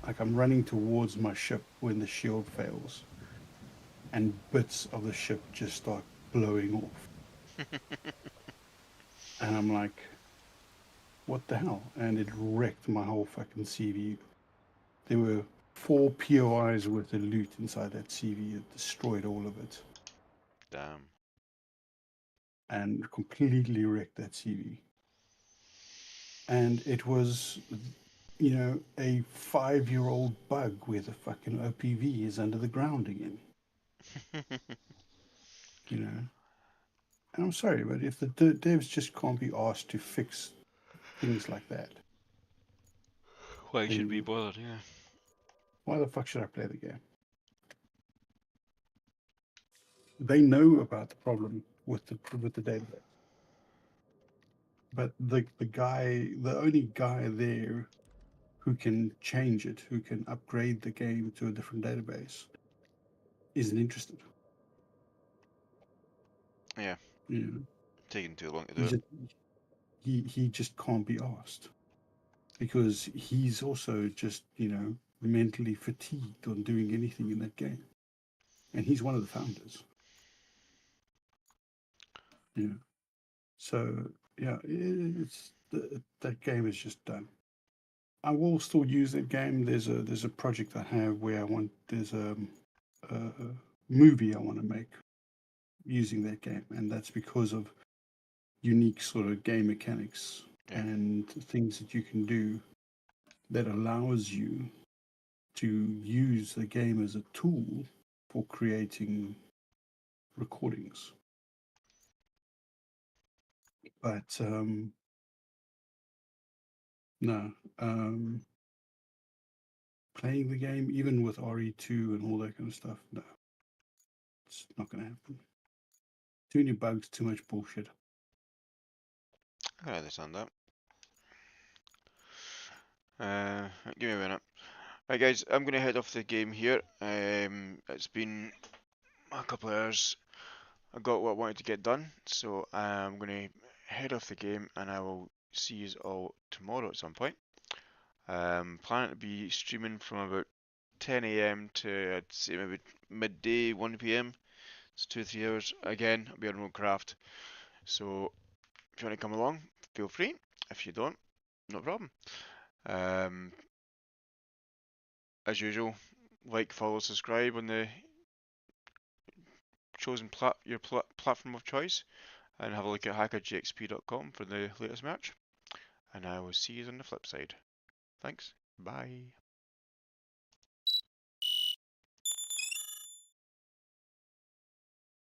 like, I'm running towards my ship when the shield fails, and bits of the ship just start blowing off. And I'm like, what the hell? And it wrecked my whole fucking CV. There were 4 POIs worth of loot inside that CV. It destroyed all of it Damn. and completely wrecked that CV. And it was, a 5-year-old bug where the fucking OPV is under the ground again. And I'm sorry, but if the devs just can't be asked to fix things like that, Why should we then bother? Yeah. why the fuck should I play the game? They know about the problem with the database, but the only guy there who can change it, who can upgrade the game to a different database, isn't interested. Yeah. Yeah, Taking too long to do he it. just he just can't be asked because he's also just mentally fatigued on doing anything in that game, and he's one of the founders. Yeah, so yeah, that game is just done. I will still use that game. There's a project I have where there's a movie I want to make using that game, and that's because of unique sort of game mechanics Yeah. and things that you can do that allows you to use the game as a tool for creating recordings. But no, playing the game, even with RE2 and all that kind of stuff, no, it's not going to happen. Too many bugs, too much bullshit. I understand that. Give me a minute. Right, guys, I'm going to head off the game here. It's been a couple of hours. I got what I wanted to get done, so I'm going to head off the game, and I will see you all tomorrow at some point. Planning to be streaming from about 10 a.m. to, I'd say, maybe midday, 1 p.m. It's 2-3 hours. Again, I'll be on Roadcraft. So if you want to come along, feel free. If you don't, no problem. As usual, like, follow, subscribe on the chosen platform of choice, and have a look at hackergxp.com for the latest merch. And I will see you on the flip side. Thanks. Bye.